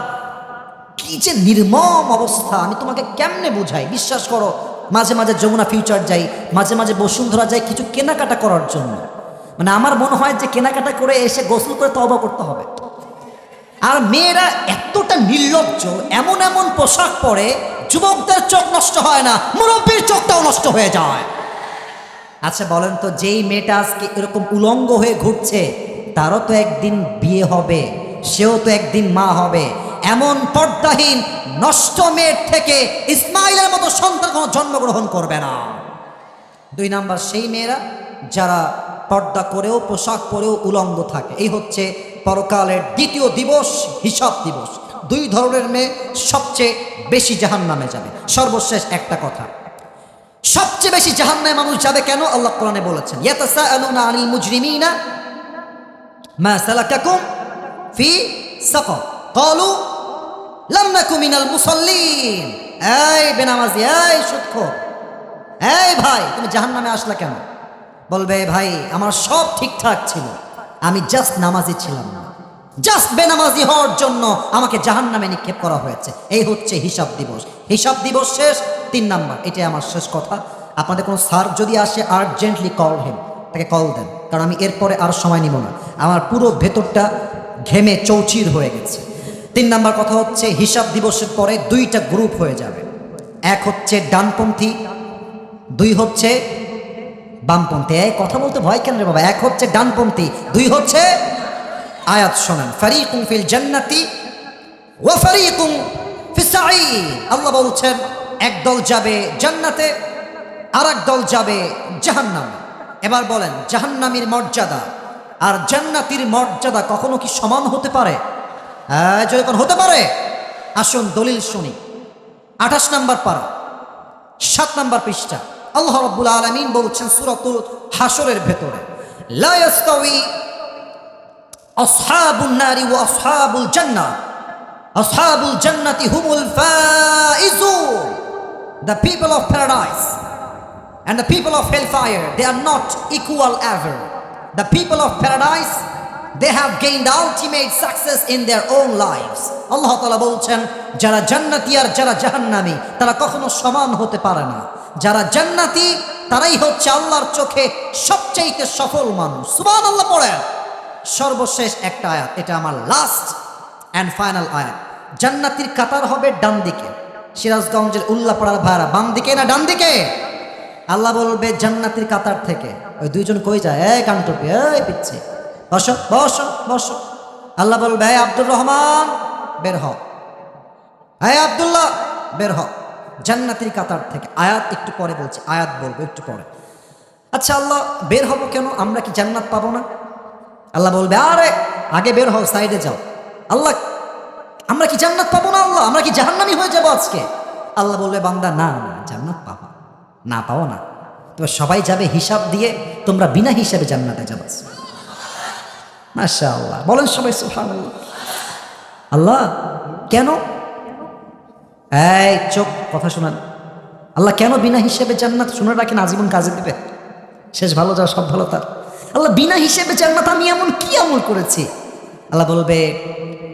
কি যে নির্মম অবস্থা, আমি তোমাকে কেমনে বুঝাই, বিশ্বাস করো। মাঝে মাঝে যমুনা ফিউচার যাই, মাঝে মাঝে বসুন্ধরা যাই কিছু কেনাকাটা করার জন্য, মানে আমার মনে হয় যে কেনাকাটা করে এসে গোসল করে তওবা করতে হবে। আর মেয়েরা এতটা নির্লজ্জ, এমন এমন পোশাক পরে যুবকদের চোখ নষ্ট হয় না, মুরব্বীর চোখটাও নষ্ট হয়ে যায়। আচ্ছা বলেন তো, যেই মেয়েটা আজকে এরকম উলঙ্গ হয়ে ঘুরছে, তারও তো একদিন বিয়ে হবে, সেও তো একদিন মা হবে। এমন পর্দাহীন নষ্ট মেয়ের থেকে ইসমাইলের মতো সন্তান কোনো জন্মগ্রহণ করবে না। 2 নাম্বার সেই মেয়েরা যারা পর্দা করেও পোশাক পরেও উলঙ্গ থাকে। এই হচ্ছে পরকালের দ্বিতীয় দিবস, হিসাব দিবস। 2 ধরনের মেয়ে সবচেয়ে বেশি জাহান্নামে যাবে। সর্বশেষ একটা কথা, সবচেয়ে বেশি জাহান্নামে মানুষ যাবে কেন? আল্লাহ কোরআনে বলেছেন, ইয়াতাসাআলুনা আনিল মুজরিমিনা মা সালাকাকুম ফি সাকার ক্বালু লাম নাকু মিনাল মুসাল্লিন। এই বেনামাজি, এই সুদখোর, এই ভাই তুমি জাহান্নামে আসলা কেন? বলবে ভাই আমার সব ঠিকঠাক ছিল, আমি জাস্ট নামাজি ছিলাম না, জাস্ট বেনামাজি হওয়ার জন্য আমাকে জাহান্নামে নিক্ষেপ করা হয়েছে। এই হচ্ছে হিসাব দিবস। হিসাব দিবস শেষ। 3 নাম্বার, এটাই আমার শেষ কথা। আপনাদের কোনো স্যার যদি আসে, আর্জেন্টলি কল হিম, তাকে কল দেন, কারণ আমি এরপরে আর সময় নিব না, আমার পুরো ভেতরটা ঘেমে চৌচির হয়ে গেছে। 3 নাম্বার কথা হচ্ছে, হিসাব দিবসের পরে 2টা গ্রুপ হয়ে যাবে। এক হচ্ছে ডানপন্থী, 2 হচ্ছে বামপন্থী। এই কথা বলতে ভয় কেন রে বাবা? এক হচ্ছে ডানপন্থী, 2 হচ্ছে, আয়াত শোনেন, ফারিকুম ফিল জান্নাতি ওয়া ফারিকুম ফিস সাঈর। আল্লাহ বলছেন একদল যাবে জান্নাতে, আর একদল যাবে জাহান্নামে। এবার বলেন, জাহান্নামীর মর্যাদা আর জান্নাতীর মর্যাদা কখনো কি সমান হতে পারে? হ্যাঁ, যখন হতে পারে, আসুন দলিল শুনি। 28 নম্বর পারা, 7 নম্বর পৃষ্ঠা, আল্লাহ রাব্বুল আলামিন বলছেন সূরাতুল হাশরের ভেতরে, লা ইয়াস্তাউই আসহাবুন নারি ওয়া আসহাবুল জান্নাহ, আসহাবুল জান্নাতি হুমুল Faizun. The people of paradise and the people of hellfire, they are not equal ever. The people of paradise, they have gained ultimate success in their own lives. আল্লাহ তাআলা বলছেন, যারা জান্নাতি আর যারা জাহান্নামী তারা কখনো সমান হতে পারে না। যারা জান্নাতি তারাই হচ্ছে আল্লাহর চোখে সবচেয়ে সফল মানুষ। সুবহানাল্লাহ পড়েন। সর্বশেষ একটা আয়াত, এটা আমার লাস্ট অ্যান্ড ফাইনাল আয়াত। জান্নাতির কাতার হবে ডান দিকে। সিরাজগঞ্জের উল্লাপাড়ার ভাড়া বাম দিকে না ডান দিকে? আল্লাহ বলবে জান্নাতির কাতার থেকে ওই দুইজন কই যায়, এই কানটপি, এই পিচ্ছে, বসো বসো বসো। আল্লাহ বলবে, এই আব্দুর রহমান বের হ, এই আব্দুল্লাহ বের হ, জান্নাতির কাতার থেকে। আয়াত একটু পরে বলছি, আয়াত বলবো একটু পরে। আচ্ছা আল্লাহ বের হবো কেন? আমরা কি জান্নাত পাবো না? আল্লাহ বলবে, আরে আগে বের হও, সাইডে যাও। আল্লাহ, আমরা কি জান্নাত পাবো না? আল্লাহ, আমরা কি জাহান্নামী হয়ে যাবো আজকে? আল্লাহ বলবে, বান্দা না না, জান্নাত পাবো না, পাও না। তবে সবাই যাবে হিসাব দিয়ে, তোমরা বিনা হিসাবে জান্নাতে যাবে। মাশাআল্লাহ, বলেন সবাই সুবহানাল্লাহ। আল্লাহ কেন? এই চোখ, কথা শোনান। আল্লাহ কেন বিনা হিসেবে জান্নাত? শুনে রাখেন, আজীবন কাজে দেবে, শেষ ভালো যাও সব ভালো তার। আল্লাহ বিনা হিসেবে জান্নাত, আমি এমন কি আমল করেছি? আল্লাহ বলবে,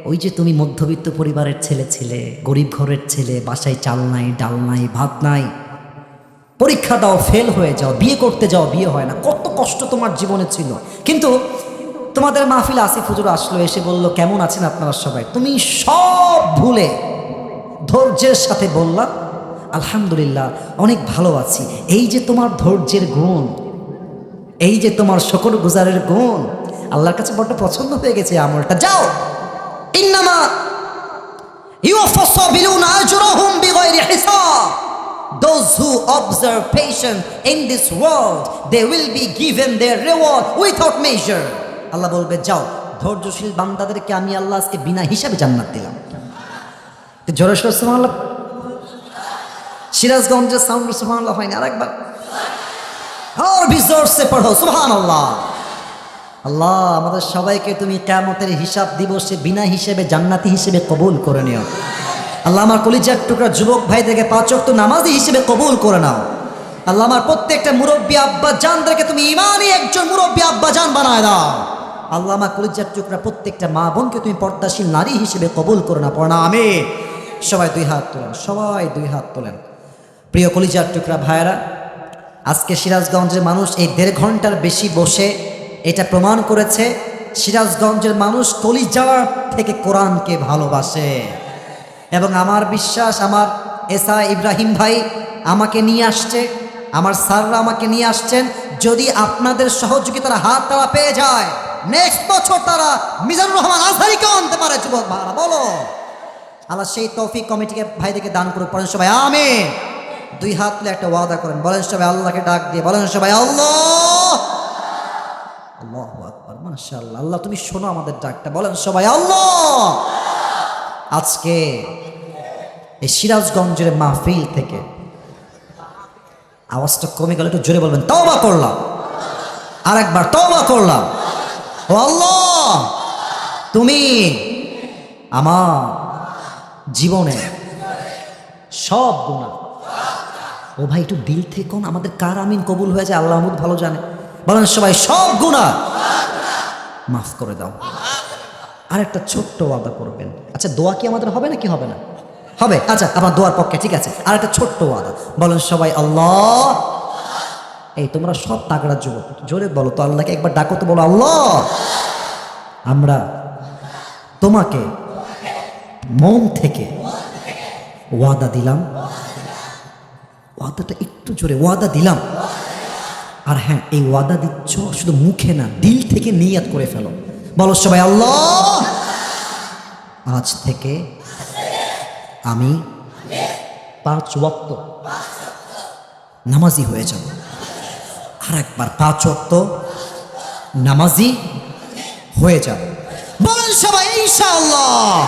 ওই যে তুমি মধ্যবিত্ত পরিবারের ছেলে ছিলে, গরিব ঘরের ছেলে, বাসায় চাল নাই, ডাল নাই, ভাত নাই, পরীক্ষা দাও, ফেল হয়ে যাও, বিয়ে করতে যাও, বিয়ে হয় না, কত কষ্ট তোমার জীবনে ছিল। কিন্তু তোমাদের মাহফিলে আসিফ হুজুর আসলো, এসে বলল, কেমন আছেন আপনারা সবাই? তুমি সব ভুলে ধৈর্যের সাথে বললা, আলহামদুলিল্লাহ অনেক ভালো আছি। এই যে তোমার ধৈর্যের গুণ, এই যে তোমার শুকর গুজারের গুণ, আল্লাহর কাছে বড্ড পছন্দ হয়ে গেছে আমলটা। যাও, ইন্নামা ইউওয়াফাস সাবিরুনা আজরাহুম বিগাইরি হিসাব। Those who observe patience in this world, they will be given their reward without measure. আল্লাহ বলবে, যাও, ধৈর্যশীল বান্দাদেরকে আমি আল্লাহ আজকে বিনা হিসাবে জান্নাত দিলাম। জোরে সোরে সুবহানাল্লাহ। সিরাজগঞ্জের সাউন্ড সুবহানাল্লাহ হয়নি, আরেকবার আর বিজোর সে পড়ো সুবহানাল্লাহ। আল্লাহ আমাদের সবাইকে তুমি কিয়ামতের হিসাব দিবসে বিনা হিসেবে জান্নাতি হিসেবে কবুল করে নিও। আল্লাহ আমার কলিজার টুকরা যুবক ভাইদেরকে 5 ওয়াক্ত নামাজি হিসেবে কবুল করে নাও। আল্লাহ আমার প্রত্যেকটা মুরব্বী আব্বা জানদেরকে তুমি ইমানি একজন মুরব্বী আব্বা জান বানায় দাও। আল্লাহ আমার কলিজার টুকরা প্রত্যেকটা মা বোনকে তুমি পর্দাশীল নারী হিসেবে কবুল করে না, পড়না আমিন। সবাই 2 হাত তোলেন, সবাই 2 হাত তোলেন। প্রিয় কলিজার টুকরা ভাইয়েরা, আজকে সিরাজগঞ্জের মানুষ এই 1.5 ঘন্টার বেশি বসে এটা প্রমাণ করেছে, সিরাজগঞ্জের মানুষ কলিজার থেকে কোরআনকে ভালোবাসে। এবং আমার বিশ্বাস, আমার এসা ইব্রাহিম ভাই আমাকে নিয়ে আসছে, আমার স্যাররা আমাকে নিয়ে আসছেন, যদি আপনাদের সহযোগিতার হাত তারা পেয়ে যায়, নেক্সট বছর তারা মিজানুর রহমান আজহারিকেও আনতে পারে। যুবক ভাইরা বলো, আল্লাহ সেই তৌফিক কমিটিকে ভাইদেরকে দান করুক। পড়েন সবাই আমিন। 2 হাত তুলে একটা ওয়াদা করেন, বলেন সবাই আল্লাহকে ডাক দিয়ে, বলেন সবাই আল্লাহ। আল্লাহু আকবার, মাশাআল্লাহ। আল্লাহ তুমি শোনো আমাদের ডাকটা, বলেন সবাই আল্লাহ। আজকে এই সিরাজগঞ্জের মাহফিল থেকে আওয়াজটা কমে গেল, একটু জোরে বলবেন, তওবা করলাম। আরেকবার, তওবা করলাম। ও আল্লাহ, তুমি আমার জীবনে সব গুনাহ, ও ভাই একটু দিল থেকে কোন আমাদের কার আমিন কবুল হয়ে যায় আল্লাহ আমাদের ভালো জানে। বলেন সবাই, সব গুনাহ মাফ করে দাও। আর একটা ছোট্ট ওয়াদা করবেন। আচ্ছা, দোয়া কি আমাদের হবে না কি হবে না? হবে। আচ্ছা, আমার দোয়ার পক্ষে ঠিক আছে। আর একটা ছোট্ট ওয়াদা, বলেন সবাই আল্লাহ। এই তোমরা সব তাগড়া যুবক, জোরে বলো তো, আল্লাহকে একবার ডাকো তো, বলো আল্লাহ, আমরা তোমাকে মন থেকে ওয়াদা দিলাম। ওয়াদাটা একটু জোরে, ওয়াদা দিলাম। আর হ্যাঁ, এই ওয়াদা দিচ্ছ শুধু মুখে না, দিল থেকে নিয়াত করে ফেলো। বলো সবাই আল্লাহ, আজ থেকে আমি 5 ওয়াক্ত নামাজি হয়ে যাব। আর একবার 5 ওয়াক্ত নামাজি হয়ে যাব। বলেন সবাই ইনশাআল্লাহ।